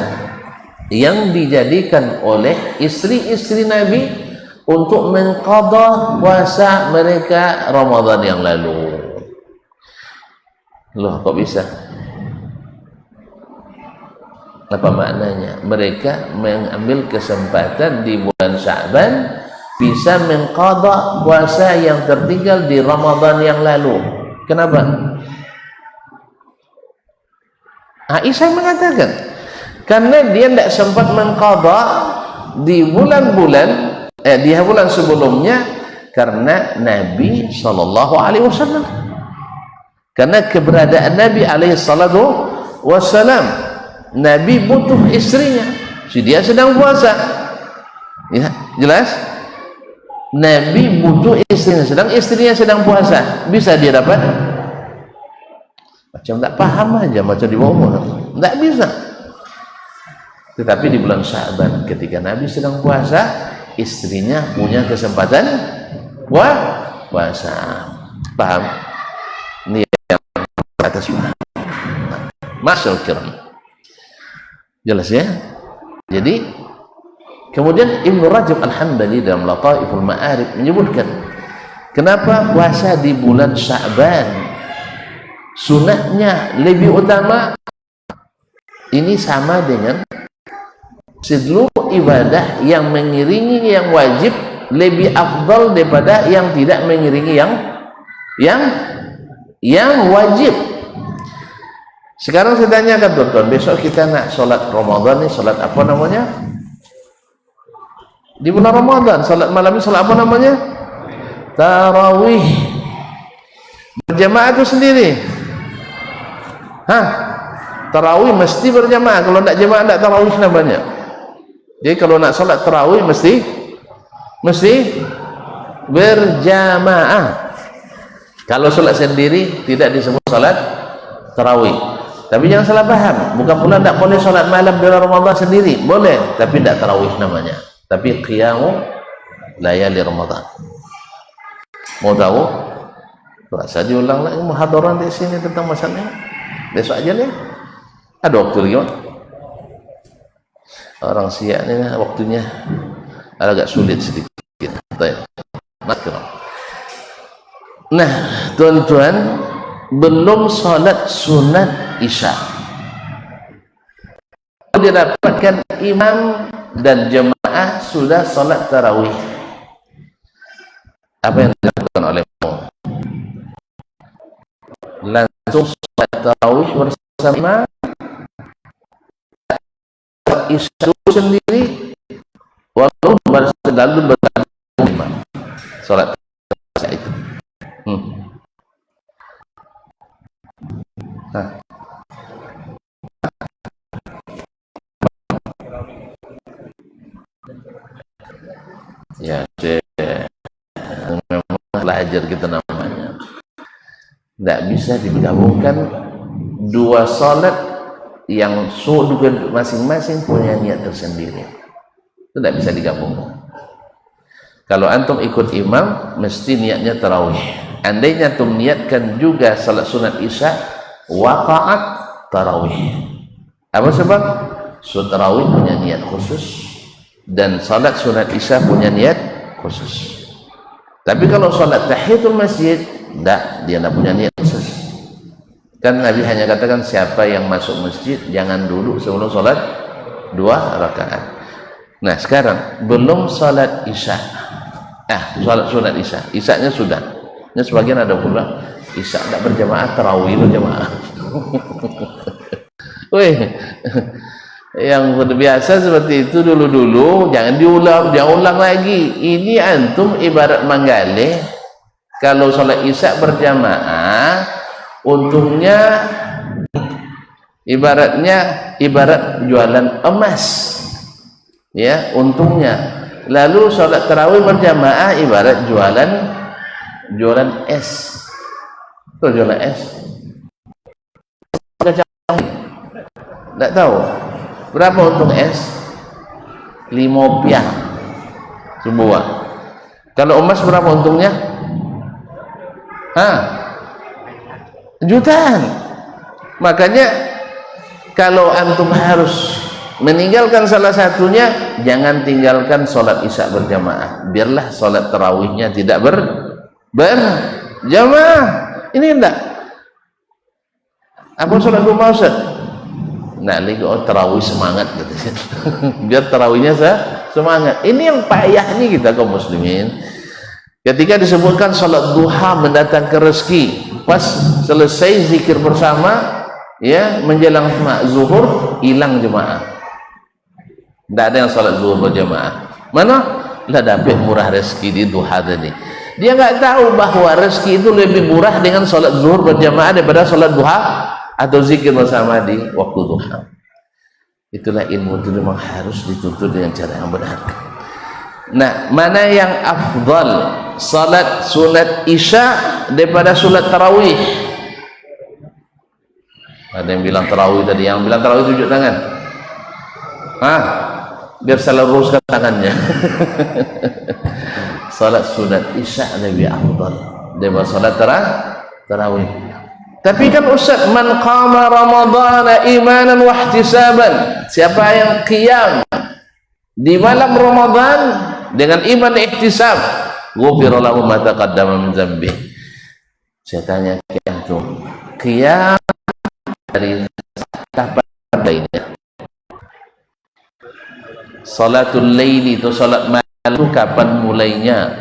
S1: yang dijadikan oleh istri-istri Nabi untuk mengqadha puasa mereka Ramadan yang lalu. Loh, kok bisa? Apa maknanya? Mereka mengambil kesempatan di bulan Sya'ban bisa mengqadha puasa yang tertinggal di Ramadan yang lalu. Kenapa? Aisyah mengatakan karena dia tidak sempat mengqadha di bulan-bulan di bulan sebelumnya karena Nabi sallallahu alaihi wasallam, karena keberadaan Nabi alaihi salatu wasallam. Nabi butuh istrinya, dia sedang puasa, ya jelas. Nabi butuh istrinya, sedang istrinya sedang puasa, bisa dia dapat? Macam tak paham aja, macam di bawah umur, tak bisa. Tetapi di bulan Sya'ban ketika Nabi sedang puasa, istrinya punya kesempatan puasa. Paham? Ini yang atas paham. Masyaallah kiram. Jelas ya? Jadi kemudian Ibnu Rajab Al-Hambali dalam Lataiful Ma'arif menyebutkan kenapa puasa di bulan Sya'ban sunatnya lebih utama. Ini sama dengan seluruh ibadah yang mengiringi yang wajib lebih afdal daripada yang tidak mengiringi yang wajib. Sekarang saya tanyakan tuan-tuan, besok kita nak sholat Ramadan nih, sholat apa namanya? Di bulan Ramadan, sholat malam ini sholat apa namanya? Tarawih. Berjamaah itu sendiri. Tarawih mesti berjamaah. Kalau tidak jamaah tidak tarawih namanya. Jadi kalau nak sholat tarawih mesti berjamaah. Kalau sholat sendiri tidak disebut sholat tarawih. Tapi jangan salah paham, bukan pula tidak boleh sholat malam di Ramadan sendiri, boleh, tapi tidak tarawih namanya, tapi qiyamu layali Ramadan. Mau tahu? Rasa diulang lagi muhadharah di sini tentang masalahnya. Besok aja nih. Ada waktu lagi, Pak. Orang Syiah ini waktunya agak sulit sedikit. Nah, tuan-tuan, belum sholat sunat Isya, didapatkan imam dan jemaah sudah sholat tarawih. Apa yang dilakukan olehmu? Langsung sholat tarawih bersama imam, Isya sendiri, walaupun lalu bersama imam sholat Isya itu. Ya, memang belajar kita namanya. Tidak bisa digabungkan dua salat yang sudah masing-masing punya niat tersendiri. Itu tidak bisa digabungkan. Kalau antum ikut imam, mesti niatnya tarawih. Andainya antum niatkan juga salat sunat Isya, waqa'at tarawih. Apa sebab? Salat tarawih punya niat khusus dan salat sunat isya punya niat khusus. Tapi kalau salat tahiyatul masjid, dia tidak punya niat khusus. Kan Nabi hanya katakan siapa yang masuk masjid jangan dulu sebelum salat 2 rakaat. Nah sekarang belum salat isya, salat sunat isya, isyanya sudah. Ini sebagian ada pula isya tidak berjamaah, tarawih berjamaah. Wih, yang biasa seperti itu dulu-dulu, jangan diulang lagi. Ini antum ibarat menggalih, kalau salat isya berjamaah, untungnya ibarat jualan emas, ya untungnya. Lalu salat tarawih berjamaah ibarat jualan es. Betul, jualan es. Tak tahu berapa untung es? 5 rupiah sebuah. Kalau emas berapa untungnya? Jutaan. Makanya kalau antum harus meninggalkan salah satunya, jangan tinggalkan sholat isya berjamaah. Biarlah sholat tarawihnya tidak berjamaah. Ini enggak. Apa sholat rumah Ustaz? Nah, tarawih semangat katanya. Biar tarawihnya semangat. Ini yang payah nih kita kaum muslimin. Ketika disebutkan salat duha mendatangkan rezeki, pas selesai zikir bersama, ya menjelang zuhur hilang jemaah. Tidak ada yang salat zuhur berjamaah. Mana? Lah dapat murah rezeki di duha tadi. Dia nggak tahu bahwa rezeki itu lebih murah dengan salat zuhur berjamaah daripada salat duha atau zikir bersama di waktu duha. Itulah ilmu itu memang harus dituntut dengan cara yang benar. Nah, mana yang afdal, salat sunat isya daripada salat tarawih? Ada yang bilang tarawih tadi, yang bilang tarawih tunjuk tangan. Biar saya luruskan tangannya. Salat sunat isya lebih afdal daripada salat tarawih. Tapi kan Ustaz, man qama ramadhana imanan wa ihtisaban, siapa yang qiyam di malam Ramadan dengan iman dan ihtisab, ghufira lahu ma taqaddama min dzambi. Saya tanya ke antum, qiyam dari kapan mulainya? Salatul laili itu salat malam itu kapan mulainya?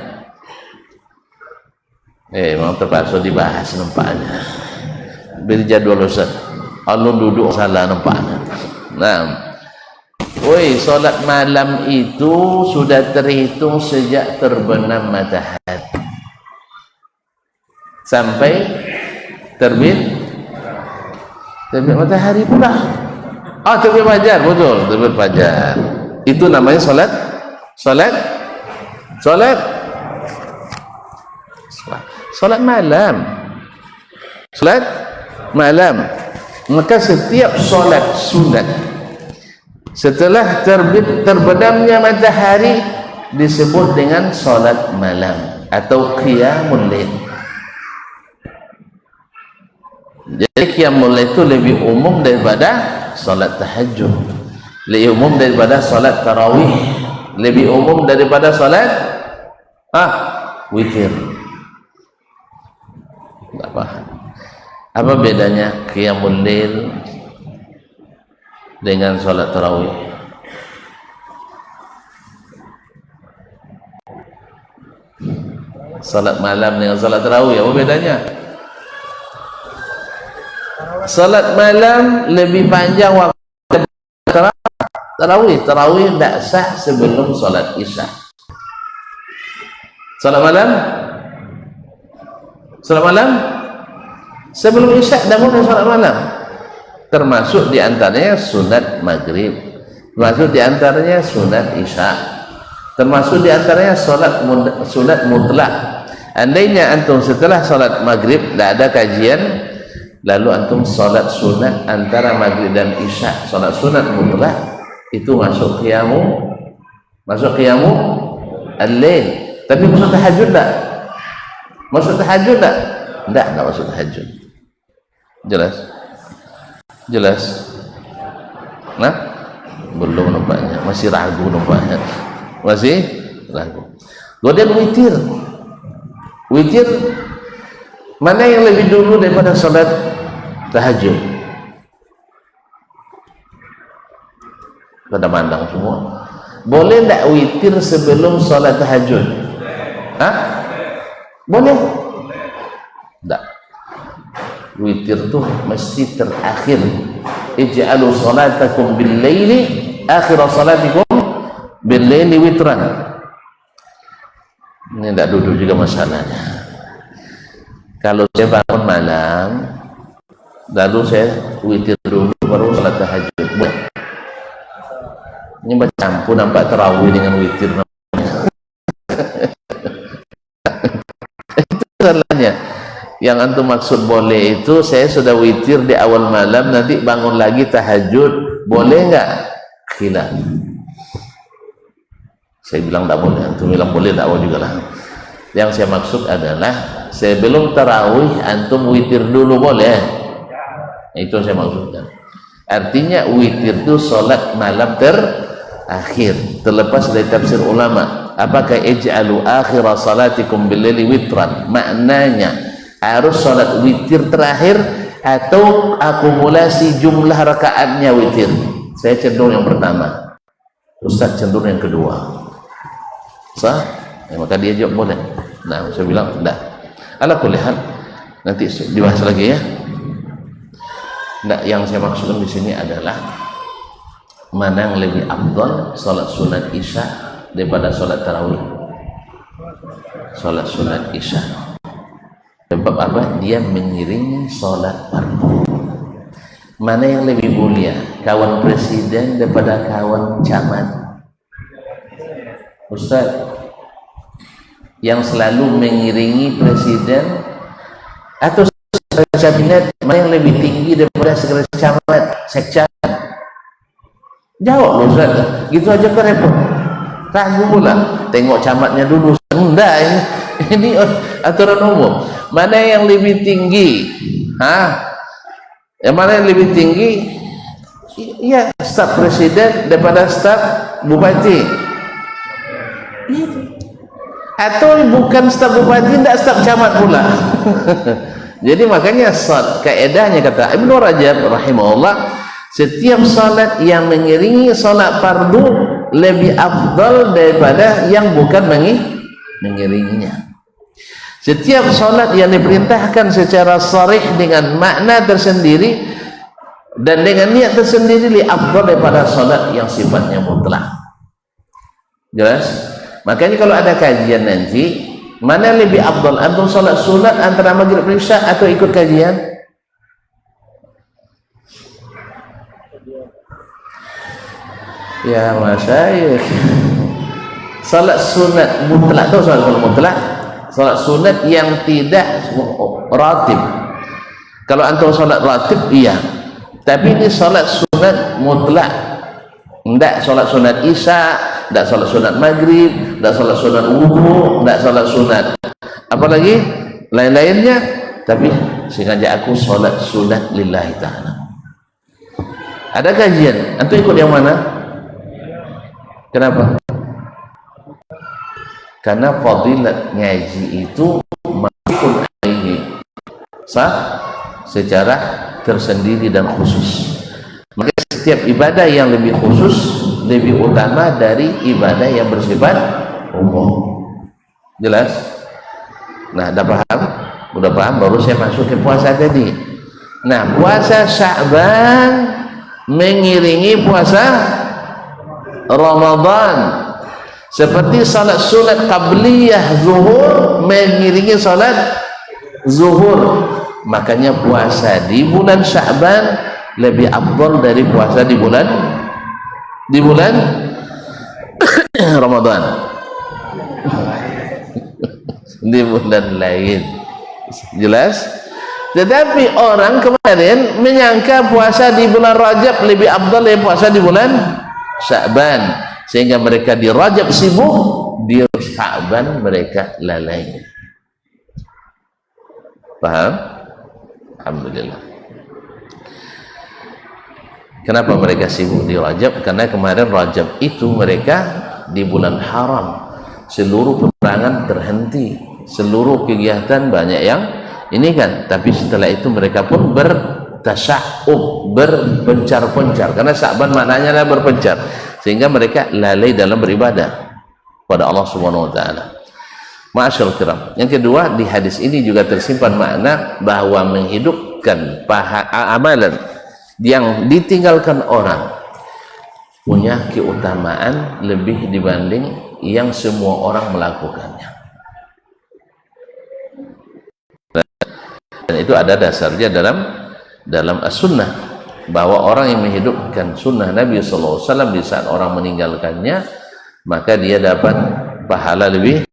S1: Memang terpaksa dibahas nampaknya. Beri jadwal Ustaz. Alun duduk salah nampaknya. Nah, solat malam itu sudah terhitung sejak terbenam matahari sampai terbit matahari pula. Terbit fajar, betul, terbit fajar. Itu namanya salat malam. Salat malam. Maka setiap solat sunat setelah terbenamnya matahari disebut dengan solat malam atau qiyamul lail. Jadi qiyamul lail itu lebih umum daripada solat tahajud, lebih umum daripada solat tarawih, lebih umum daripada solat witir. Tak paham. Apa bedanya qiyamul lail dengan salat tarawih? Salat malam dengan salat tarawih, apa bedanya? Salat malam lebih panjang waktu. Tarawih tidak sah sebelum salat isya. Salat malam sebelum isya dah mulai salat malam, termasuk diantaranya sunat maghrib, termasuk diantaranya sunat isya, termasuk diantaranya sunat mutlak. Andainya antum setelah salat maghrib tidak ada kajian, lalu antum salat sunat antara maghrib dan isya, salat sunat mutlak, itu masuk qiyamu al-lail. Tapi masuk tahajud tak? Masuk tahajud tak? Tidak masuk tahajud. Jelas? Nah, belum nampaknya, masih ragu nampaknya, masih ragu. Kemudian witir, witir mana yang lebih dulu daripada salat tahajud? Pada mandang semua. Boleh tak witir sebelum salat tahajud? Hah? Boleh? Tak. Witir tu mesti terakhir. Ij'alu salatakum bil-laili akhir salatikum bil-laili witran. Ini tak duduk juga masalahnya. Kalau saya bangun malam, lalu saya witir dulu baru salat tahajud. Boleh. Ini bercampur nampak tarawih dengan witir. Itu salahnya. Yang antum maksud boleh itu, saya sudah witir di awal malam, nanti bangun lagi tahajud, boleh enggak? Khilaf. Saya bilang tak boleh, antum bilang boleh, tak boleh juga lah. Yang saya maksud adalah sebelum tarawih antum witir dulu, boleh? Itu saya maksudkan. Artinya witir itu solat malam terakhir, terlepas dari tafsir ulama. Apakah ij'alu akhir salatikum bil-laili witran? Maknanya harus salat witir terakhir atau akumulasi jumlah rakaatnya witir? Saya cenderung yang pertama, Ustaz cenderung yang kedua. Sah? Ya, maka dia jawab boleh. Nah, saya bilang enggak. Ala kulli hal, nanti dibahas lagi ya. Enggak, yang saya maksudkan di sini adalah mana yang lebih afdal, salat sunat isya daripada salat tarawih? Salat sunat isya. Sebab apa? Dia mengiringi sholat fardu. Mana yang lebih mulia? Kawan presiden daripada kawan camat? Ustaz, yang selalu mengiringi presiden atau sekretaris kabinet, mana yang lebih tinggi daripada sekretaris camat, sekcam? Jawab loh Ustaz, gitu aja kok repot. Ragu pula, tengok camatnya dulu. Enggak, ini aturan umum. Mana yang lebih tinggi? Yang mana yang lebih tinggi? Ya, staf presiden daripada staf bupati. Atau bukan staf bupati, tidak staf camat pula. Jadi makanya kaedahnya kata Ibnu Rajab rahimahullah, setiap salat yang mengiringi salat fardu lebih afdal daripada yang bukan mengiringinya. Setiap salat yang diperintahkan secara sharih dengan makna tersendiri dan dengan niat tersendiri lebih afdal daripada salat yang sifatnya mutlak. Jelas? Makanya kalau ada kajian nanti, mana lebih afdal, antum salat sunat antara maghrib dan isya atau ikut kajian? Ya masyayikh, salat sunat mutlak, tahu salat sunat mutlak? Salat sunat yang tidak ratib. Kalau antum salat ratib iya, tapi ini salat sunat mutlak. Tidak salat sunat isya, tidak salat sunat maghrib, tidak salat sunat wudu, tidak salat sunat apalagi lain-lainnya, tapi sengaja aku salat sunat lillahi ta'ala. Ada kajian, antum ikut yang mana? Kenapa? Karena fadilat ngaji itu ma'rufun alaihi, sah secara tersendiri dan khusus. Maka setiap ibadah yang lebih khusus lebih utama dari ibadah yang bersifat umum. Jelas? Nah, dah paham? Udah paham? Baru saya masuk ke puasa tadi. Nah, puasa Sya'ban mengiringi puasa Ramadan. Seperti salat sunat qabliyah zuhur mengiringi salat zuhur. Makanya puasa di bulan Sya'ban lebih afdal dari puasa di bulan Ramadan. Di bulan lain. Jelas? Tetapi orang kemarin menyangka puasa di bulan Rajab lebih afdal dari puasa di bulan Sya'ban, sehingga mereka di Rajab sibuk, di Sya'ban mereka lalai. Paham? Alhamdulillah. Kenapa mereka sibuk di Rajab? Karena kemarin Rajab itu mereka di bulan haram, seluruh peperangan terhenti, seluruh kegiatan banyak yang ini kan. Tapi setelah itu mereka pun bertasya'ub, berpencar-pencar, karena Sya'ban maknanya adalah berpencar, sehingga mereka lalai dalam beribadah pada Allah Subhanahu wa taala. Ma'asyarul kiram. Yang kedua, di hadis ini juga tersimpan makna bahwa menghidupkan amalan yang ditinggalkan orang punya keutamaan lebih dibanding yang semua orang melakukannya. Dan itu ada dasarnya dalam as-sunnah, bahwa orang yang menghidupkan sunnah Nabi SAW di saat orang meninggalkannya, maka dia dapat pahala lebih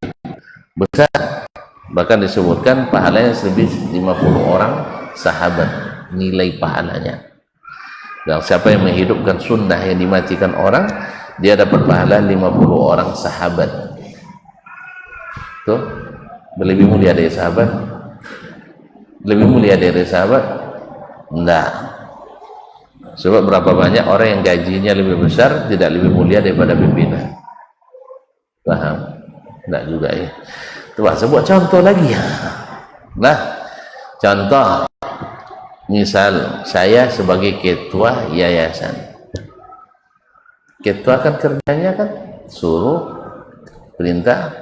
S1: besar. Bahkan disebutkan pahalanya lebih 50 orang sahabat nilai pahalanya. Dan siapa yang menghidupkan sunnah yang dimatikan orang, dia dapat pahala 50 orang sahabat. Tuh, lebih mulia dari sahabat? Lebih mulia dari sahabat? Enggak. Sebab berapa banyak orang yang gajinya lebih besar tidak lebih mulia daripada pimpinan. Paham? Enggak juga ya. Coba saya buat contoh lagi ya. Nah, contoh. Misal saya sebagai ketua yayasan. Ketua kan kerjanya kan suruh, perintah,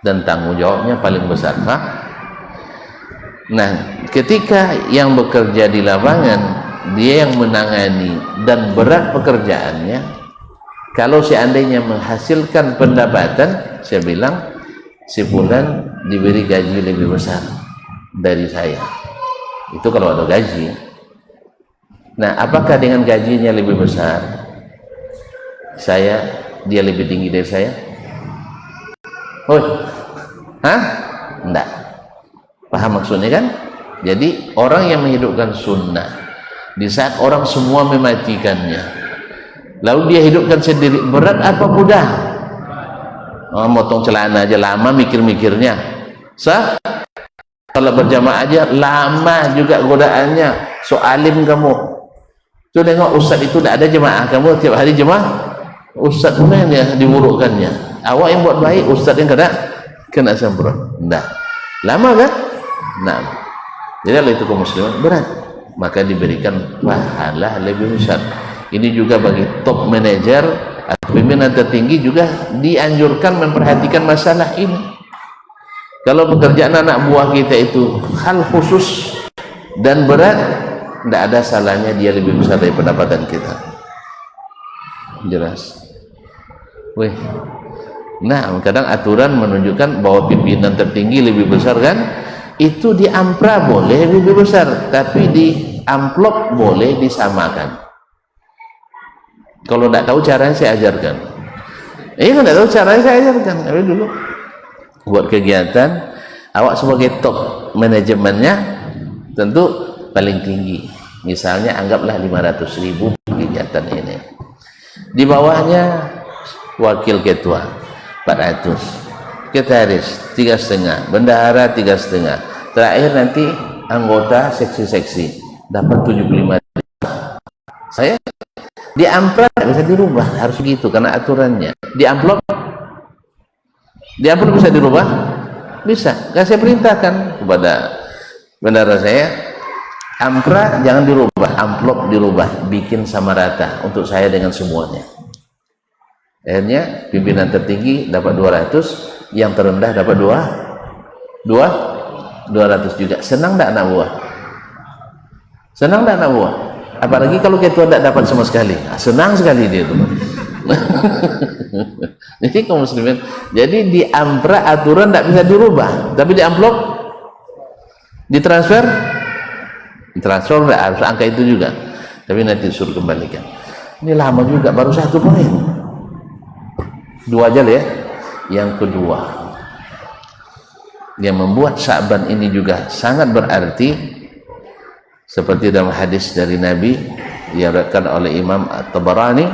S1: dan tanggung jawabnya paling besar. Nah, ketika yang bekerja di lapangan, dia yang menangani dan berat pekerjaannya, kalau seandainya menghasilkan pendapatan, saya bilang si fulan diberi gaji lebih besar dari saya. Itu kalau ada gaji. Nah, apakah dengan gajinya lebih besar dia lebih tinggi dari saya? Hah? Enggak. Paham maksudnya kan? Jadi orang yang menghidupkan sunnah di saat orang semua mematikannya, lalu dia hidupkan sendiri, berat apa mudah? Motong celana aja lama mikir-mikirnya. Kalau berjamaah aja lama juga godaannya. So alim kamu. Tuh tengok ustaz itu tidak ada jemaah, kamu tiap hari jemaah. Ustaz pun yang diburukkannya. Awak yang buat baik, ustaz yang kena semprot. Nah, lama kan? Nah, jadi kalau itu kaum muslimin berat, maka diberikan pahala lebih besar. Ini juga bagi top manager atau pimpinan tertinggi juga dianjurkan memperhatikan masalah ini. Kalau pekerjaan anak buah kita itu hal khusus dan berat, tidak ada salahnya dia lebih besar dari pendapatan kita. Jelas. Nah, kadang aturan menunjukkan bahwa pimpinan tertinggi lebih besar kan? Itu di ampra boleh lebih besar, tapi di amplop boleh disamakan. Kalau tidak tahu caranya saya ajarkan. Kalau tidak tahu caranya saya ajarkan. Tapi dulu buat kegiatan, awak sebagai top manajemennya tentu paling tinggi. Misalnya anggaplah 500.000 kegiatan ini. Di bawahnya wakil ketua 400, sekretaris 3,5, bendahara 3,5, terakhir nanti anggota seksi-seksi dapat 75. Saya di ampra bisa dirubah, harus begitu karena aturannya. Di amplop bisa dirubah? Bisa. Kan saya perintahkan kepada bendahara saya, ampra jangan dirubah, amplop dirubah, bikin sama rata untuk saya dengan semuanya. Akhirnya pimpinan tertinggi dapat 200, yang terendah dapat 200 juga. Senang tak anak buah? Senang tak anak buah? Apalagi kalau ketua tidak dapat sama sekali. Senang sekali dia itu. Jadi kaum muslimin, jadi di ampra aturan tidak bisa dirubah, tapi di amplop ditransfer tidak harus angka itu juga, tapi nanti disuruh kembalikan. Ini lama juga, baru 1 poin, 2 aja ya. Yang kedua yang membuat Sya'ban ini juga sangat berarti, seperti dalam hadis dari Nabi yang diriwayatkan oleh Imam At-Tabarani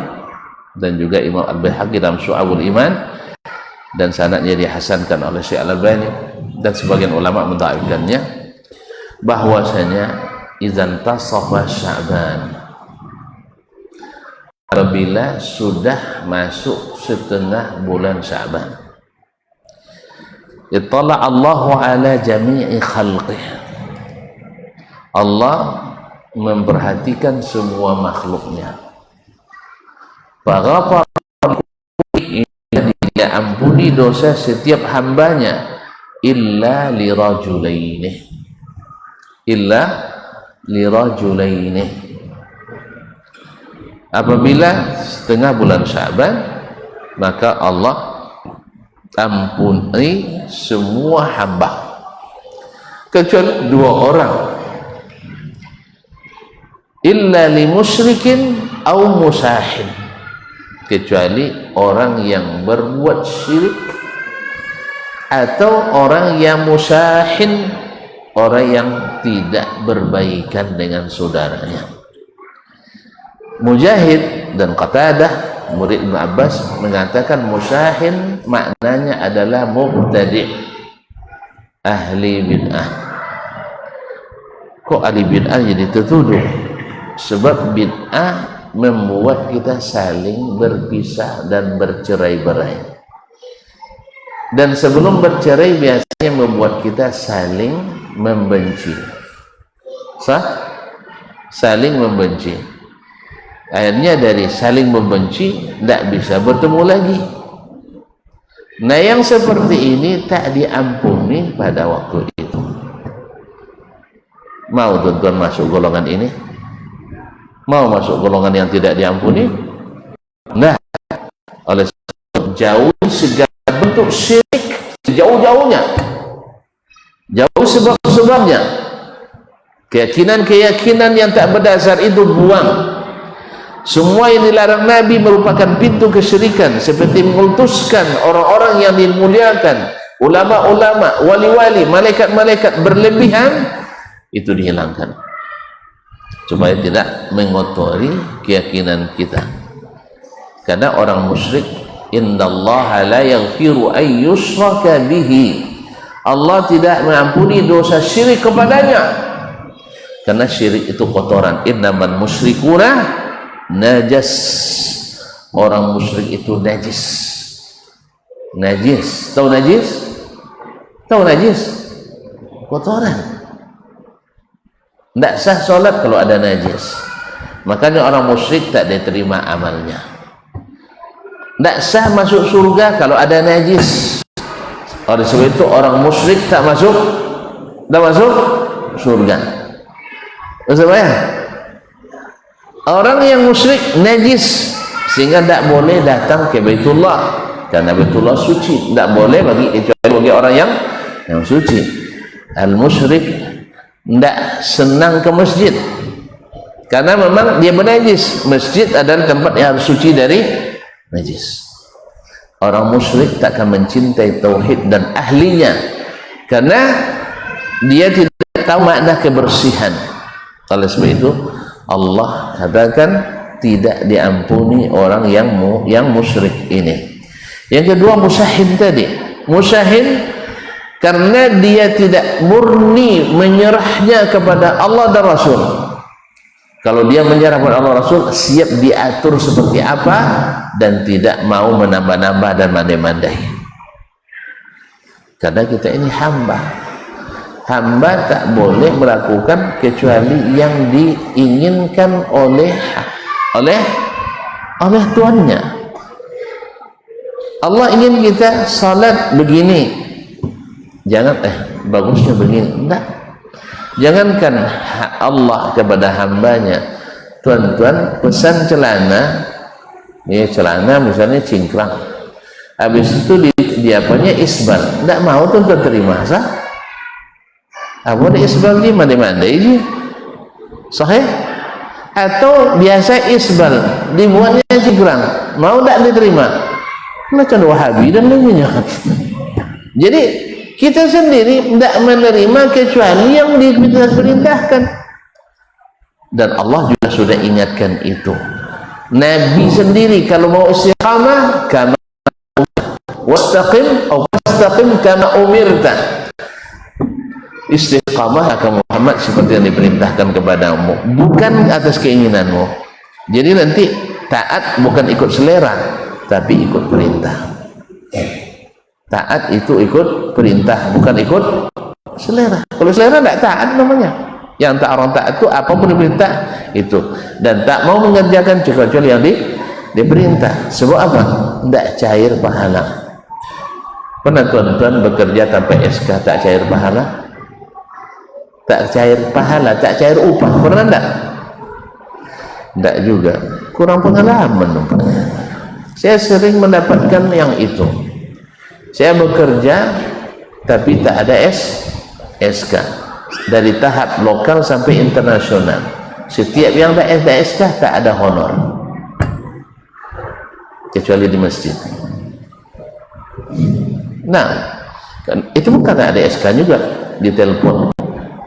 S1: dan juga Imam Al-Baihaqi dalam Syu'abul Iman, dan sanadnya dihasankan oleh Syekh Al-Albani dan sebagian ulama mendhaifkannya, bahwasanya idzan tasafa Sya'ban, apabila sudah masuk setengah bulan Sya'ban. Ittala Allahu ala jami'i khalqih. Allah memperhatikan semua makhluknya. Faghafar, dia ampuni dosa setiap hambanya illa lirajulaini, apabila setengah bulan Sya'ban, maka Allah ampuni semua hamba kecuali dua orang, illa li musyrikin au musahin, kecuali orang yang berbuat syirik atau orang yang musahin, orang yang tidak berbaikan dengan saudaranya. Mujahid dan Qatadah, murid Ibn Abbas, mengatakan musahin maknanya adalah mubtadi', ahli bid'ah. Kok ahli bid'ah jadi tertuduh? Sebab bid'ah membuat kita saling berpisah dan bercerai-berai, dan sebelum bercerai biasanya membuat kita saling membenci. Saling membenci, akhirnya dari saling membenci tidak bisa bertemu lagi. Nah, yang seperti ini tak diampuni pada waktu itu. Mau tuan-tuan masuk golongan ini? Mau masuk golongan yang tidak diampuni? Nah, oleh jauh segala bentuk syirik sejauh-jauhnya, jauh sebab-sebabnya. Keyakinan-keyakinan yang tak berdasar itu buang. Semua yang dilarang Nabi merupakan pintu kesyirikan, seperti mengutuskan orang-orang yang dimuliakan, ulama-ulama, wali-wali, malaikat-malaikat berlebihan, itu dihilangkan supaya tidak mengotori keyakinan kita. Karena orang musyrik, innallaha la yaghfiru an yushraka bihi, Allah tidak mengampuni dosa syirik kepadanya, karena syirik itu kotoran. Innamal musyrikuna najas, orang musyrik itu najis. Najis, tahu najis? Tahu najis? Kotoran. Tidak sah solat kalau ada najis. Makanya orang musyrik tak diterima amalnya. Tidak sah masuk surga kalau ada najis. Oleh sebab itu orang musyrik tak masuk surga. Sebab ya, orang yang musyrik najis, sehingga tidak boleh datang ke Baitullah, karena Baitullah suci. Tidak boleh kecuali bagi orang yang suci. Al musyrik tidak senang ke masjid karena memang dia bernajis. Masjid adalah tempat yang harus suci dari najis. Orang musyrik tak akan mencintai tauhid dan ahlinya karena dia tidak tahu makna kebersihan. Oleh sebab itu Allah katakan tidak diampuni orang yang musyrik ini. Yang kedua, musahin tadi. Musahin karena dia tidak murni menyerahnya kepada Allah dan Rasul. Kalau dia menyerah kepada Allah dan Rasul, siap diatur seperti apa dan tidak mau menambah-nambah dan mandai-mandai. Karena kita ini hamba tak boleh melakukan kecuali yang diinginkan oleh Tuannya. Allah ingin kita salat begini, jangan bagusnya begini. Enggak. Jangankan Allah kepada hambanya, tuan-tuan pesan celana, ya celana misalnya cingkrang, habis itu dia apanya isbal, enggak mau tuan-tuan terima, sah? Apa ada isbal dia mandai-mandai je, sahih? Atau biasa isbal dibuatnya cingkrang, mau tak diterima? Macam Wahabi dan lainnya. Jadi kita sendiri tidak menerima kecuali yang kita perintahkan, dan Allah juga sudah ingatkan itu. Nabi sendiri kalau mau istiqamah, kama wastaqim atau wastaqim kama umirta, istiqamah akan Muhammad seperti yang diperintahkan kepadamu, bukan atas keinginanmu. Jadi nanti taat bukan ikut selera tapi ikut perintah. Taat itu ikut perintah bukan ikut selera. Kalau selera tidak taat namanya. Yang tak orang taat itu apapun diperintah itu, dan tak mau mengerjakan kecuali yang diperintah. Sebab apa? Tidak cair pahala. Pernah tuan-tuan bekerja tanpa SK tak cair pahala? Tak cair pahala, tak cair upah, pernah enggak? Enggak juga, kurang pengalaman nampaknya. Saya sering mendapatkan yang itu. Saya bekerja tapi tak ada SK dari tahap lokal sampai internasional. Setiap yang tak ada SK tak ada honor, kecuali di masjid. Nah, kan itu bukan ada SK juga, di telepon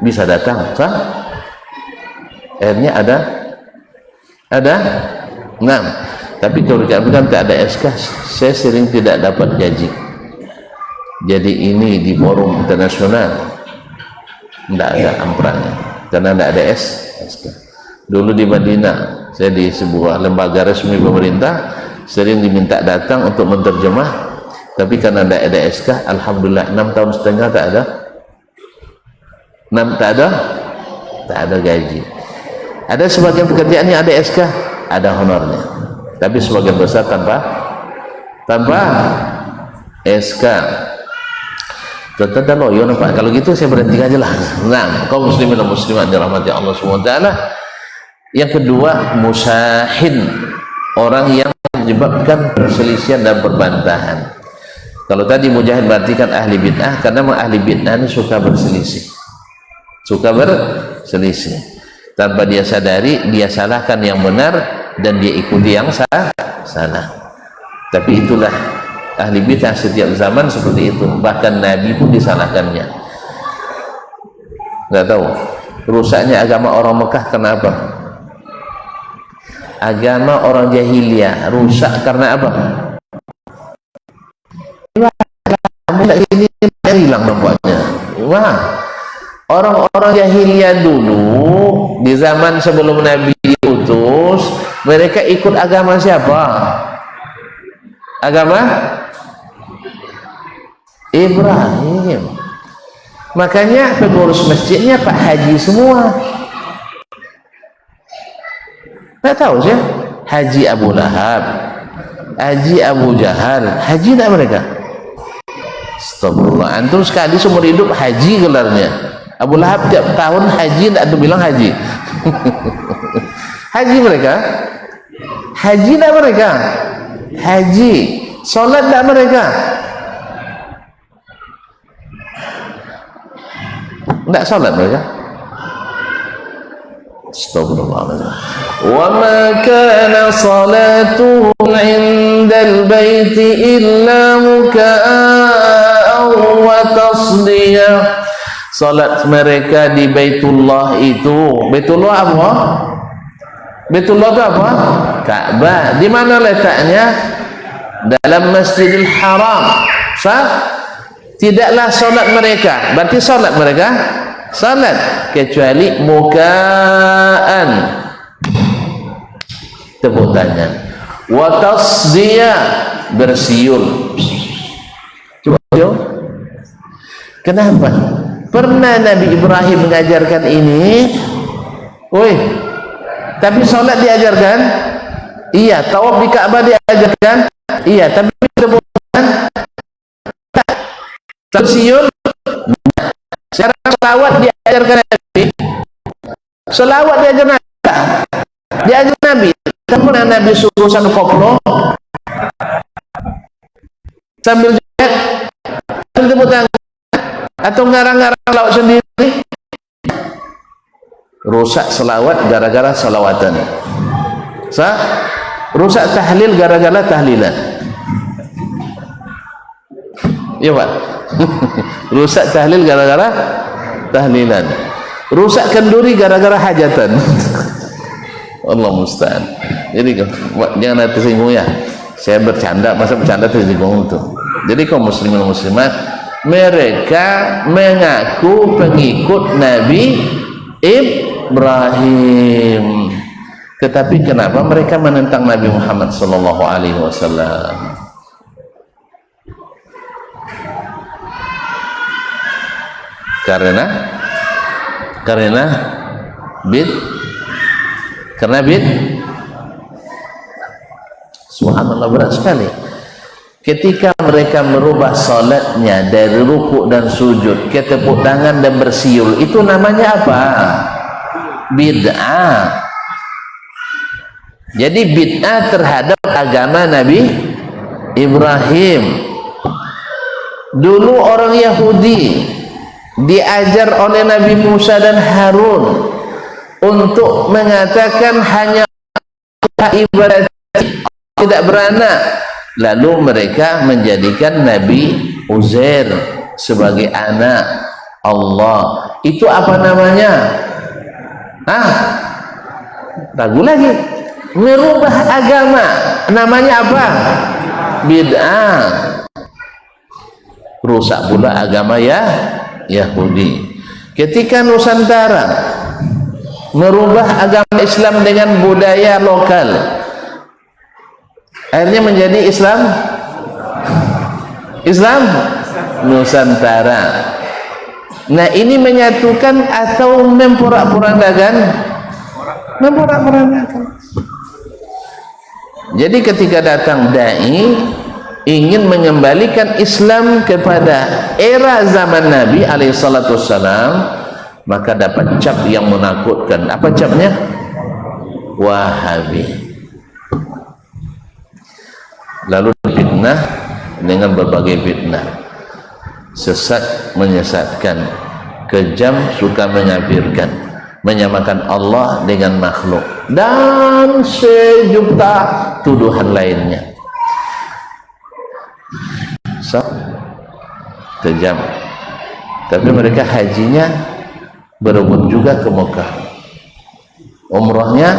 S1: bisa datang, sah? Akhirnya ada. Nah, tapi kalau bukan tak ada SK, saya sering tidak dapat gaji. Jadi ini di forum internasional tidak ada amprannya karena tidak ada SK. Dulu di Madinah, saya di sebuah lembaga resmi pemerintah sering diminta datang untuk menterjemah, tapi karena tidak ada SK, alhamdulillah 6 tahun setengah tak ada gaji. Ada sebagian pekerjaan yang ada SK, ada honornya, tapi sebagian besar tanpa SK. Tentu loyo nampak. Kalau gitu saya berhenti aja lah. Nah, kaum muslimin dan muslimat dirahmati Allah SWT. Yang kedua, musahin, orang yang menyebabkan perselisihan dan perbantahan. Kalau tadi mujahid berarti kan ahli bid'ah, karena ahli bid'ah ini suka berselisih, tanpa dia sadari dia salahkan yang benar dan dia ikuti yang salah. Tapi itulah ahli bid'ah setiap zaman seperti itu. Bahkan Nabi pun disalahkannya. Nggak tahu rusaknya agama orang Mekah kenapa? Agama orang jahiliyah rusak karena apa? Ini hilang nampaknya. Wah, orang-orang jahiliyah dulu di zaman sebelum Nabi diutus, mereka ikut agama siapa? Agama Ibrahim. Makanya pengurus masjidnya Pak Haji semua. Tak tahu sih, Haji Abu Lahab, Haji Abu Jahal, haji tak mereka? Astagfirullah, antum sekali seumur hidup haji gelarnya. Abu Lahab tiap tahun haji, tak tu bilang haji. Haji mereka, haji tak mereka? Haji, solat tak mereka? Tak solat mereka? Astagfirullahaladzim. Wa ma kana salatuhum 'indal baiti illa muka'an wa tasdiyah. Salat mereka di Baitullah itu, Baitullah apa? Baitullah itu apa? Ka'bah. Di mana letaknya? Dalam Masjidil Haram. Sah? Tidaklah salat mereka. Berarti salat mereka? Salat kecuali muka'an, tepuk tangan, wa tasdiyah, bersiul. Coba kenapa? Pernah Nabi Ibrahim mengajarkan ini? Woi, tapi salat diajarkan? Iya. Tawaf di Ka'bah diajarkan? Iya. Tapi tepuk tangan, bersiul. Sekarang selawat diajarkan Nabi, selawat diajarkan Nabi. Kemudian Nabi suruh satu koplo sambil joget, sambil tepuk tangan, atau ngarang-ngarang selawat sendiri. Rusak selawat gara-gara selawatan. Rusak tahlil gara-gara tahlilan. Iya Pak. Rusak tahlil gara-gara tahlilan. Rusak kenduri gara-gara hajatan. Allah musta'an. Jadi jangan tersinggung ya. Saya bercanda, masa bercanda tersinggung itu. Jadi kaum muslimin dan muslimat, mereka mengaku pengikut Nabi Ibrahim. Tetapi kenapa mereka menentang Nabi Muhammad sallallahu alaihi wasallam? Karena subhanallah, berat sekali. Ketika mereka merubah salatnya dari rukuk dan sujud ke tepuk tangan dan bersiul, itu namanya apa? Bid'ah. Jadi bid'ah terhadap agama Nabi Ibrahim. Dulu orang Yahudi diajar oleh Nabi Musa dan Harun untuk mengatakan hanya ibadat, tidak beranak. Lalu mereka menjadikan Nabi Uzair sebagai anak Allah. Itu apa namanya? Ragu lagi. Merubah agama. Namanya apa? Bid'ah. Rusak pula agama Yahudi. Ketika Nusantara merubah agama Islam dengan budaya lokal, akhirnya menjadi Islam Nusantara. Nah, ini menyatukan atau memporak-porandakan? Memporak-porandakan. Jadi ketika datang dai ingin mengembalikan Islam kepada era zaman Nabi alaihissalam, maka dapat cap yang menakutkan. Apa capnya? Wahabi. Lalu fitnah dengan berbagai fitnah, sesat menyesatkan, kejam suka mengkafirkan, menyamakan Allah dengan makhluk, dan sejuta tuduhan lainnya. Kejam. Tapi mereka hajinya berebut juga ke Mekah, umrahnya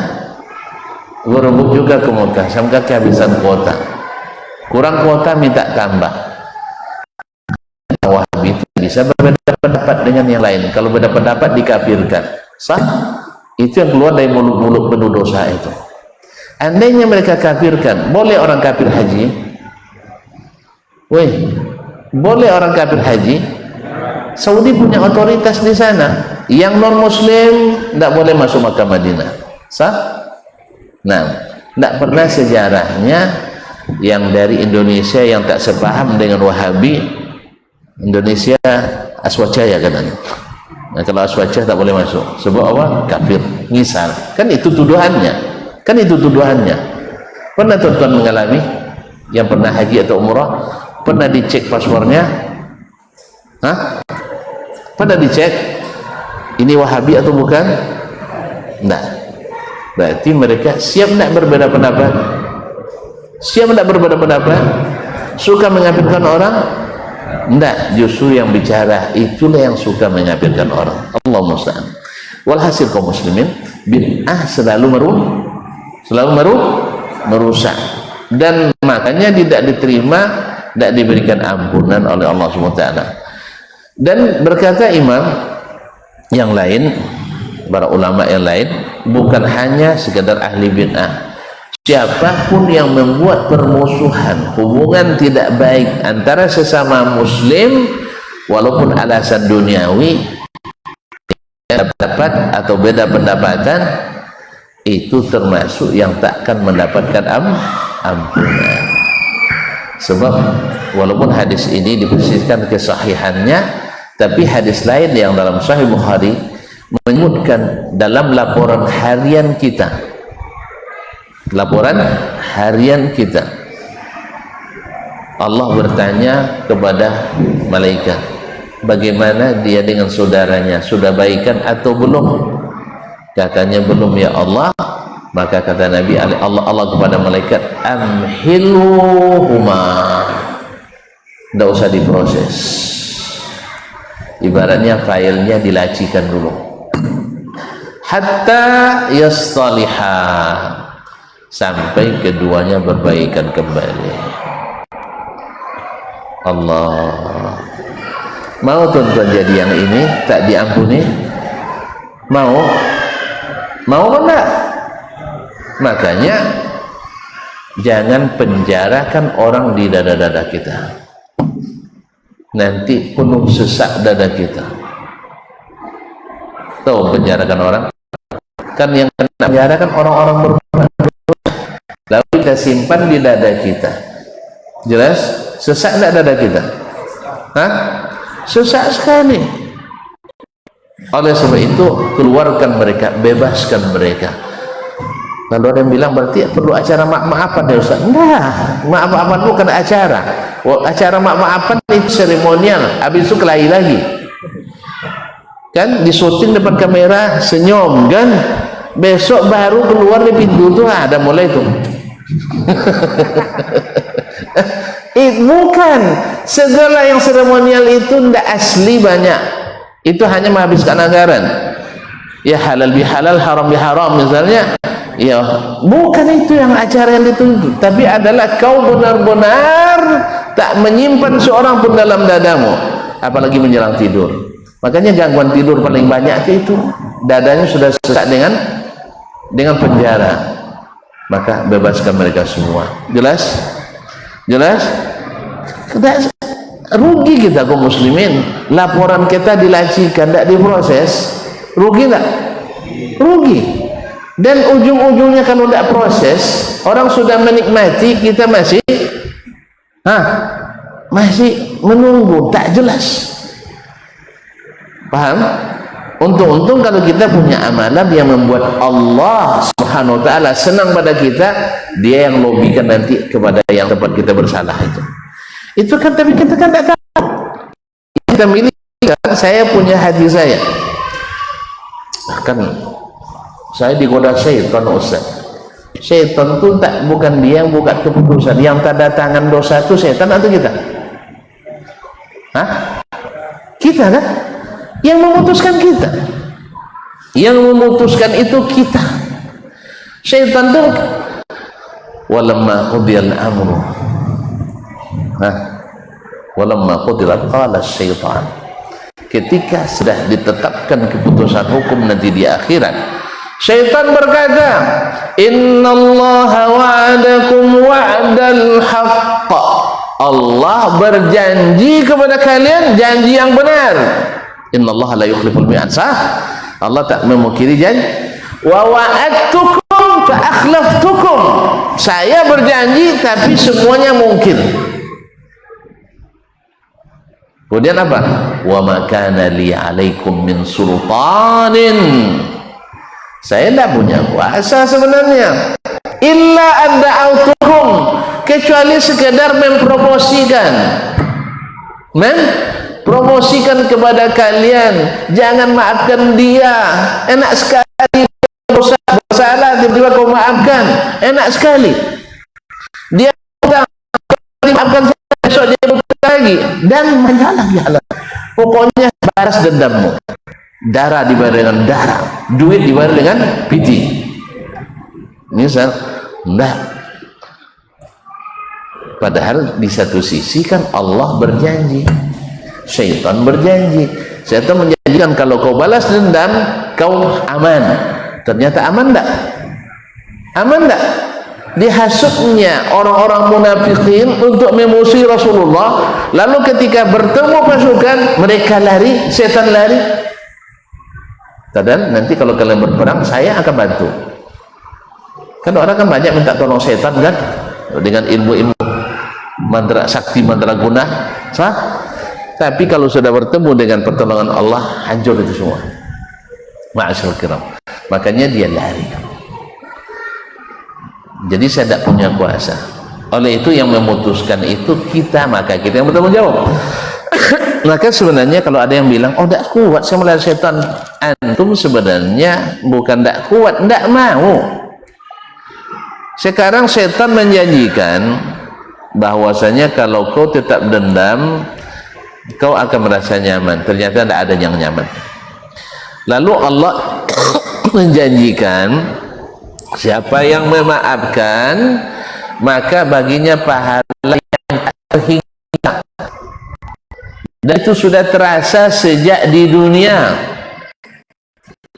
S1: berebut juga ke Mekah, sampai kehabisan kuota. Kurang kuota minta tambah. Wahabi itu bisa berbeda pendapat dengan yang lain. Kalau beda pendapat dikafirkan. Sah? Itu yang keluar dari mulut-mulut penuh dosa itu. Andainya mereka kafirkan, boleh orang kafir haji? Boleh orang kafir haji? Saudi punya otoritas di sana. Yang non muslim tidak boleh masuk Makkah Madinah. Sah? Nah, tidak pernah sejarahnya yang dari Indonesia yang tak sepaham dengan Wahabi. Indonesia Aswacaya katanya. Nah, kalau Aswacaya tak boleh masuk. Sebab apa? Kafir. Misal. Kan itu tuduhannya. Pernah tuan-tuan mengalami yang pernah haji atau umrah? Pernah dicek paspornya? Pernah dicek? Ini Wahabi atau bukan? Tidak. Berarti mereka siap tidak berbeda pendapat? Siap tidak berbeda pendapat? Suka mengkafirkan orang? Tidak. Justru yang bicara itulah yang suka mengkafirkan orang. Allah musta'an. Walhasil kaum muslimin, bid'ah selalu merusak, dan makanya tidak diterima, tidak diberikan ampunan oleh Allah SWT. Dan berkata imam yang lain, para ulama yang lain, bukan hanya sekadar ahli bid'ah, siapapun yang membuat permusuhan, hubungan tidak baik antara sesama muslim, walaupun alasan duniawi, pendapat atau beda pendapatan, itu termasuk yang takkan mendapatkan ampunan. Sebab walaupun hadis ini dipersiskan kesahihannya, tapi hadis lain yang dalam Sahih Bukhari menyebutkan dalam laporan harian kita, Allah bertanya kepada malaikat, bagaimana dia dengan saudaranya, sudah baikan atau belum? Katanya belum ya Allah. Maka kata Nabi Allah kepada malaikat, amhiluhuma, tidak usah diproses, ibaratnya filenya dilacikan dulu, hatta yastaliha, sampai keduanya berbaikan kembali. Allah. Mau tuan-tuan jadi yang ini tak diampuni? Mau enggak? Makanya jangan penjarakan orang di dada-dada kita, nanti penuh sesak dada kita. Tahu penjarakan orang? Kan yang kena penjara kan orang-orang berbuat dosa, lalu kita simpan di dada kita. Jelas? Sesak tidak dada kita? Hah? Sesak sekali. Oleh sebab itu keluarkan mereka, bebaskan mereka. Lalu ada yang bilang berarti perlu acara maaf-maafan ya Ustaz? Enggak, maaf-maafan bukan acara. Acara maaf-maafan itu seremonial, habis itu kelahi lagi. Kan disuting depan kamera, senyum kan, besok baru keluar di pintu tuh ada mulai tuh. Bukan segala yang seremonial itu tidak asli banyak, itu hanya menghabiskan anggaran. Ya halal bihalal, haram biharam misalnya. Ya bukan itu yang acara yang dituju, tapi adalah kau benar-benar tak menyimpan seorang pun dalam dadamu, apalagi menjelang tidur. Makanya gangguan tidur paling banyak itu dadanya sudah sesak dengan penjara. Maka bebaskan mereka semua. Jelas? Jelas? Rugi kita kaum muslimin, laporan kita dilacikan, tidak diproses. Rugi tak? Rugi. Dan ujung-ujungnya kalau tidak proses, orang sudah menikmati, kita masih masih menunggu, tak jelas. Paham? Untung-untung kalau kita punya amalan yang membuat Allah Subhanahu wa ta'ala senang pada kita, dia yang lobikan nanti kepada yang tempat kita bersalah itu kan. Tapi kita kan tidak tahu, kita milih kan. Saya punya hati saya kan, saya digoda syaitan Ustaz. Syaitan itu bukan dia yang buka keputusan, yang tanda tangan dosa itu syaitan atau kita? Kita kan yang memutuskan, kita yang memutuskan itu kita. Syaitan itu walamma qudiyal amru walamma qudirat qala syaitan, ketika sudah ditetapkan keputusan hukum nanti di akhirat, syaitan berkata, innallaha wa'adakum wa'dal haqq, Allah berjanji kepada kalian janji yang benar. Innallaha la yukhliful mi'ad, Allah tak memungkiri janji. Wa wa'adtukum fa akhlaftukum, saya berjanji tapi semuanya mungkir. Kemudian apa? Wa ma kana li 'alaikum min sultanin, saya tidak punya kuasa sebenarnya, illa anda autukum, kecuali sekedar mempromosikan promosikan kepada kalian, jangan maafkan dia, enak sekali bersalah tiba-tiba kau maafkan, enak sekali. Dia maafkan saya, besok dia buka lagi dan menyalah-nyalah. Pokoknya balas dendammu, darah dibayar dengan darah, duit dibayar dengan piti. Misal enggak, padahal di satu sisi kan Allah berjanji, syaitan berjanji. Syaitan menjanjikan kalau kau balas dendam kau aman. Ternyata aman enggak? Aman enggak? Dihasutnya orang-orang munafikin untuk memusuhi Rasulullah, lalu ketika bertemu pasukan mereka lari, syaitan lari. Dan nanti kalau kalian berperang saya akan bantu. Kan orang kan banyak minta tolong setan kan, dengan ilmu-ilmu mantra sakti, mantra guna, tapi kalau sudah bertemu dengan pertolongan Allah, hancur itu semua. Ma'asyarul kiram. Makanya dia lari. Jadi saya tidak punya kuasa. Oleh itu yang memutuskan itu kita, maka kita yang bertanggung jawab. Maka sebenarnya kalau ada yang bilang, oh tidak kuat saya melihat setan, antum sebenarnya bukan tidak kuat, tidak mau. Sekarang setan menjanjikan bahwasanya kalau kau tetap dendam kau akan merasa nyaman. Ternyata tidak ada yang nyaman. Lalu Allah menjanjikan siapa yang memaafkan maka baginya pahala yang tak terhingga, dan itu sudah terasa sejak di dunia.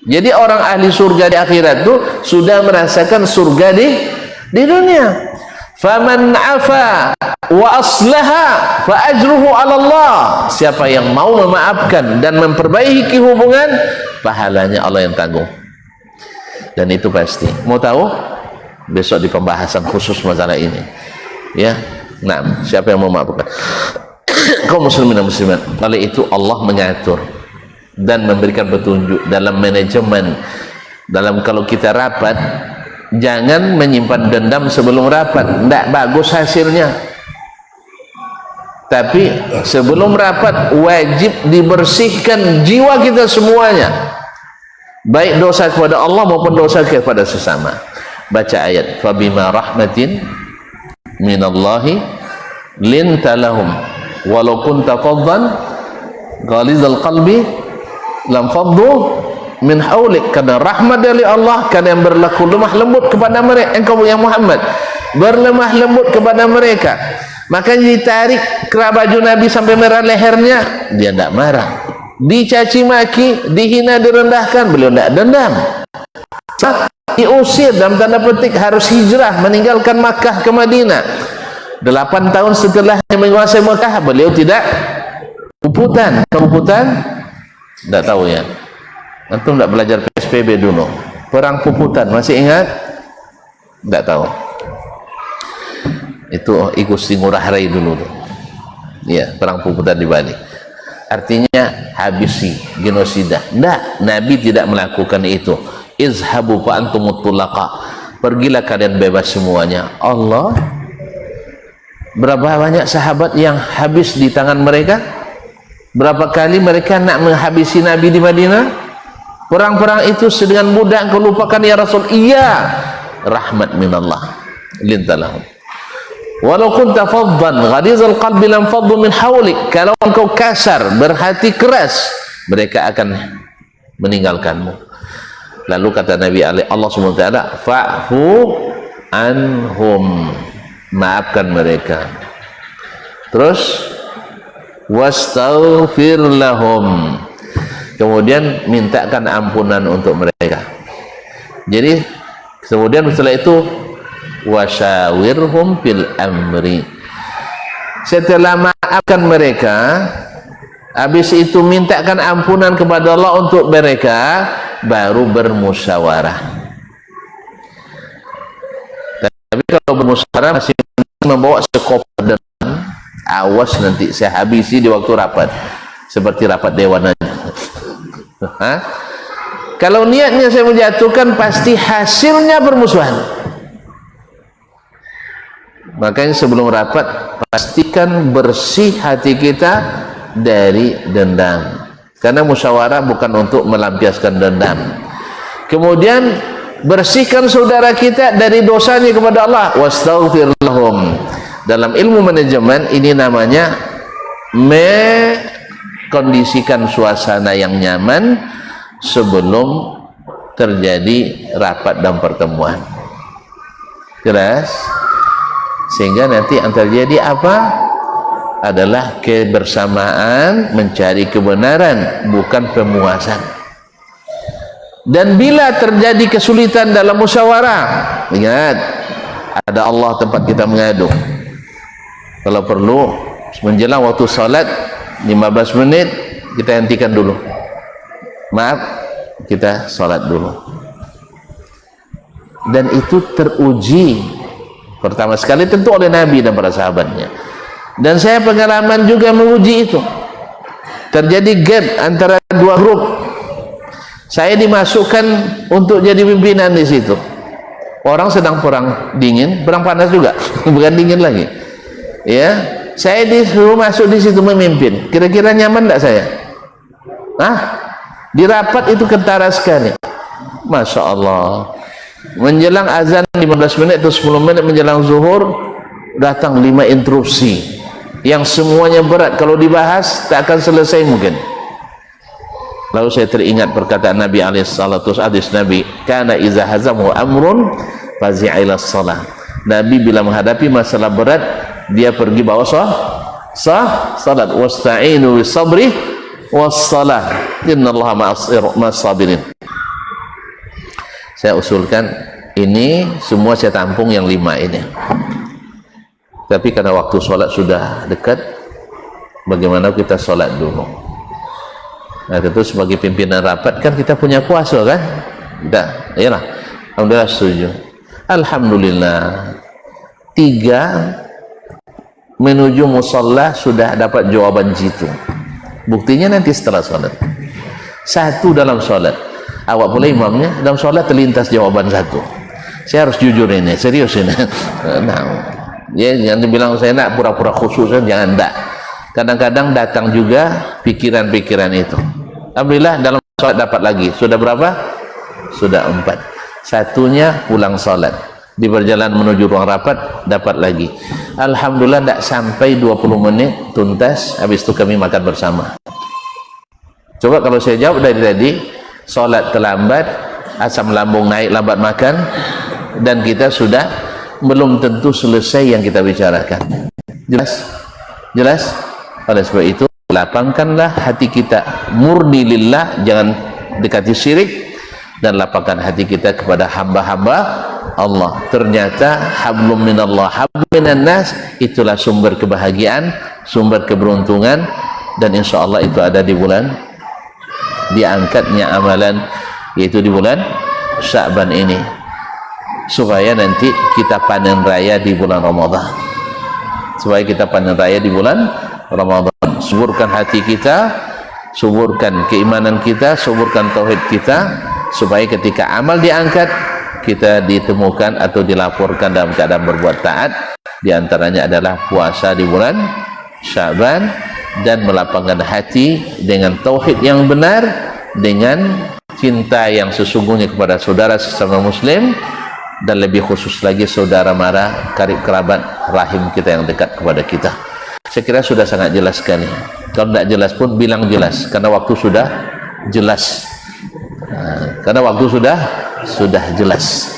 S1: Jadi orang ahli surga di akhirat itu sudah merasakan surga di dunia. Faman afa wa aslaha fa ajruhu 'ala Allah. Siapa yang mau memaafkan dan memperbaiki hubungan, pahalanya Allah yang tanggung. Dan itu pasti. Mau tahu? Besok di pembahasan khusus masalah ini. Ya. Nah, siapa yang mau memaafkan? Kaum muslimin dan muslimat. Oleh itu Allah mengatur dan memberikan petunjuk dalam manajemen. Dalam kalau kita rapat, jangan menyimpan dendam sebelum rapat, tidak bagus hasilnya. Tapi sebelum rapat wajib dibersihkan jiwa kita semuanya, baik dosa kepada Allah maupun dosa kepada sesama. Baca ayat, fabima rahmatin minallahi linta lahum walau kunta faddan ghalizal qalbi lam faddu min haulik. Karena rahmat dari Allah, karena yang berlaku lemah lembut kepada mereka, engkau yang Muhammad berlemah lembut kepada mereka, maka ditarik kerah baju Nabi sampai merah lehernya, dia tidak marah. Dicaci maki, dihina, direndahkan, beliau tidak dendam. Diusir dalam tanda petik, harus hijrah meninggalkan Makkah ke Madinah. 8 tahun setelah menguasai Makkah, beliau tidak kepuputan. Tidak tahu ya, antum tidak belajar PSBB dulu, perang puputan, masih ingat? Tidak tahu. Itu Igusti Ngurah Rai dulu tuh. Ya, perang puputan di Bali. Artinya habisi, genosida. Tidak, Nabi tidak melakukan itu. Izhabu fa antumut tulaqa. Pergilah kalian bebas semuanya. Allah, berapa banyak sahabat yang habis di tangan mereka? Berapa kali mereka nak menghabisi Nabi di Madinah? Perang-perang itu dengan mudah engkau lupakan ya Rasul. Iya, rahmat minallah lintalahum. Walau kunta faddan ghalizal qalbi lam faddu min hawlik. Kalau engkau kasar, berhati keras, mereka akan meninggalkanmu. Lalu kata Nabi Allah SWT, fa'fu anhum, maafkan mereka. Terus wastaghfir lahum, kemudian mintakan ampunan untuk mereka. Jadi kemudian setelah itu wasyawirhum fil amri, setelah maafkan mereka, habis itu mintakan ampunan kepada Allah untuk mereka, baru bermusyawarah. Tapi kalau bermusyawarah masih membawa sekoper dan awas nanti saya habisi di waktu rapat, seperti rapat dewan aja. Kalau niatnya saya menjatuhkan, pasti hasilnya bermusuhan. Makanya sebelum rapat pastikan bersih hati kita dari dendam, karena musyawarah bukan untuk melampiaskan dendam. Kemudian bersihkan saudara kita dari dosanya kepada Allah. Wastaghfir lahum. Dalam ilmu manajemen ini namanya mengkondisikan suasana yang nyaman sebelum terjadi rapat dan pertemuan. Jelas? Sehingga nanti yang terjadi apa? Adalah kebersamaan mencari kebenaran, bukan pemuasan. Dan bila terjadi kesulitan dalam musyawarah, ingat, ada Allah tempat kita mengadu. Kalau perlu menjelang waktu salat 15 menit kita hentikan dulu, maaf, kita salat dulu. Dan itu teruji pertama sekali tentu oleh Nabi dan para sahabatnya, dan saya pengalaman juga menguji itu. Terjadi gap antara dua grup, saya dimasukkan untuk jadi pimpinan di situ. Orang sedang perang dingin, perang panas juga, bukan dingin lagi. Ya, saya disuruh masuk di situ memimpin. Kira-kira nyaman tidak saya? Di rapat itu kentara sekali. Masya Allah. Menjelang azan 15 menit atau 10 menit menjelang zuhur, datang 5 interupsi yang semuanya berat, kalau dibahas tak akan selesai mungkin. Lalu saya teringat perkataan Nabi alaihissalatu hadis Nabi, kana iza hazamu amrun fazi'ila shalah. Nabi bila menghadapi masalah berat, dia pergi bawa salat. Wasta'inu bis sabri was salah, innallaha ma'as sabirin. Saya usulkan ini semua saya tampung yang 5 ini. Tapi karena waktu sholat sudah dekat, bagaimana kita sholat dulu? Nah, tentu sebagai pimpinan rapat kan kita punya kuasa kan? Tidak, iyalah. Alhamdulillah setuju. Alhamdulillah. 3 menuju musalla sudah dapat jawaban jitu. Buktinya nanti setelah sholat. 1 dalam sholat. Awak pula imamnya dalam sholat terlintas jawaban 1. Saya harus jujur ini, serius ini. Nah, ya jangan dibilang saya nak pura-pura khusus, jangan enggak. Kadang-kadang datang juga pikiran-pikiran itu. Alhamdulillah dalam sholat dapat lagi. Sudah berapa? Sudah 4. 1-nya pulang sholat. Di perjalanan menuju ruang rapat dapat lagi. Alhamdulillah tidak sampai 20 menit tuntas. Habis itu kami makan bersama. Coba kalau saya jawab dari tadi, sholat terlambat, asam lambung naik, lambat makan, dan kita sudah belum tentu selesai yang kita bicarakan. Jelas? Jelas? Oleh sebab itu, lapangkanlah hati kita murni lillah, jangan dekati syirik, dan lapangkan hati kita kepada hamba-hamba Allah. Ternyata hablum minallah, hablum minan nas, itulah sumber kebahagiaan, sumber keberuntungan, dan insya Allah itu ada di bulan diangkatnya amalan, yaitu di bulan Sya'ban ini, supaya nanti kita panen raya di bulan Ramadan. Supaya kita panen raya di bulan Ramadan. Suburkan hati kita, suburkan keimanan kita, suburkan tauhid kita, supaya ketika amal diangkat, kita ditemukan atau dilaporkan dalam keadaan berbuat taat. Di antaranya adalah puasa di bulan Sya'ban, dan melapangkan hati dengan tauhid yang benar, dengan cinta yang sesungguhnya kepada saudara sesama muslim, dan lebih khusus lagi saudara mara, karib kerabat rahim kita yang dekat kepada kita. Saya kira sudah sangat jelas sekali. Kalau tidak jelas pun bilang jelas, karena waktu sudah jelas. Karena waktu sudah jelas.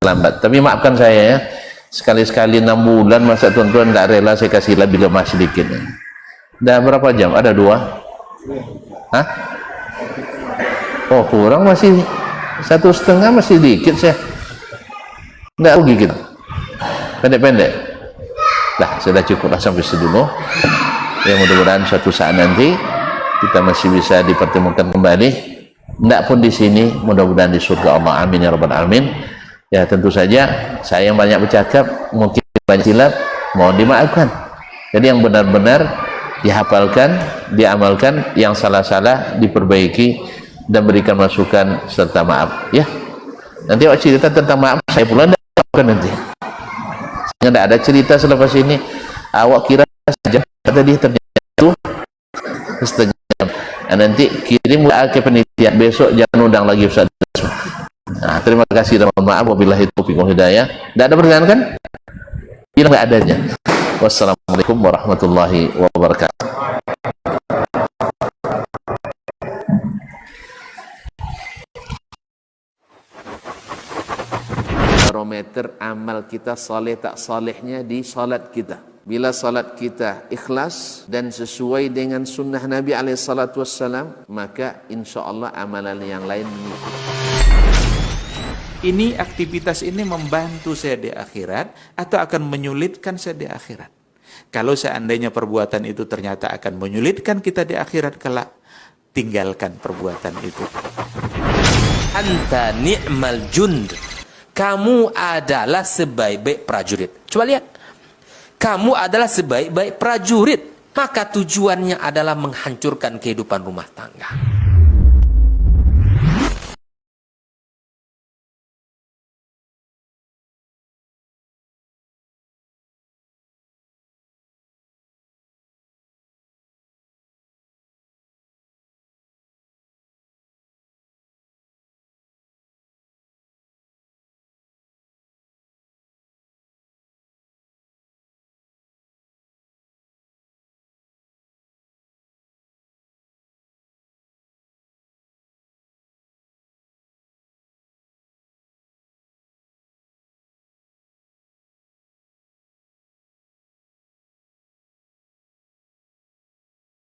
S1: Lambat. Tapi maafkan saya ya, sekali-sekali 6 bulan masa tuan-tuan tidak rela saya kasih lebih lemah sedikit. Dah berapa jam? Ada 2? Hah? Oh kurang, masih 1,5, masih dikit saya. Tidak rugi kita. Pendek-pendek. Lah sudah cukuplah sampai situ dulu. Ya mudah-mudahan suatu saat nanti kita masih bisa dipertemukan kembali. Tidak pun di sini, mudah-mudahan di surga Allah. Amin ya rabbal alamin. Ya tentu saja saya yang banyak bercakap, mungkin banyak silap, mohon dimaafkan. Jadi yang benar-benar dihafalkan, diamalkan, yang salah-salah diperbaiki dan berikan masukan serta maaf ya. Nanti awak cerita tentang maaf, saya pula tidak maafkan nanti. Tidak ada cerita selepas ini. Awak kira saja tadi ternyata setengah jam. Nah, nanti kirimlah ke penitia, besok jangan undang lagi Ustaz. Nah, terima kasih dan mohon maaf wabillahi taufiq wal hidayah. Tidak ada pertanyaan kan? Hilang tidak adanya. Wassalamualaikum warahmatullahi wabarakatuh. Barometer amal kita saleh tak salehnya di salat kita. Bila salat kita ikhlas dan sesuai dengan sunnah Nabi SAW, maka insya Allah amalan yang lain mengikut.
S2: Ini aktivitas ini membantu saya di akhirat atau akan menyulitkan saya di akhirat. Kalau seandainya perbuatan itu ternyata akan menyulitkan kita di akhirat kelak, tinggalkan perbuatan itu.
S3: Anta ni'mal jund. Kamu adalah sebaik-baik prajurit. Coba lihat. Kamu adalah sebaik-baik prajurit. Maka tujuannya adalah menghancurkan kehidupan rumah tangga.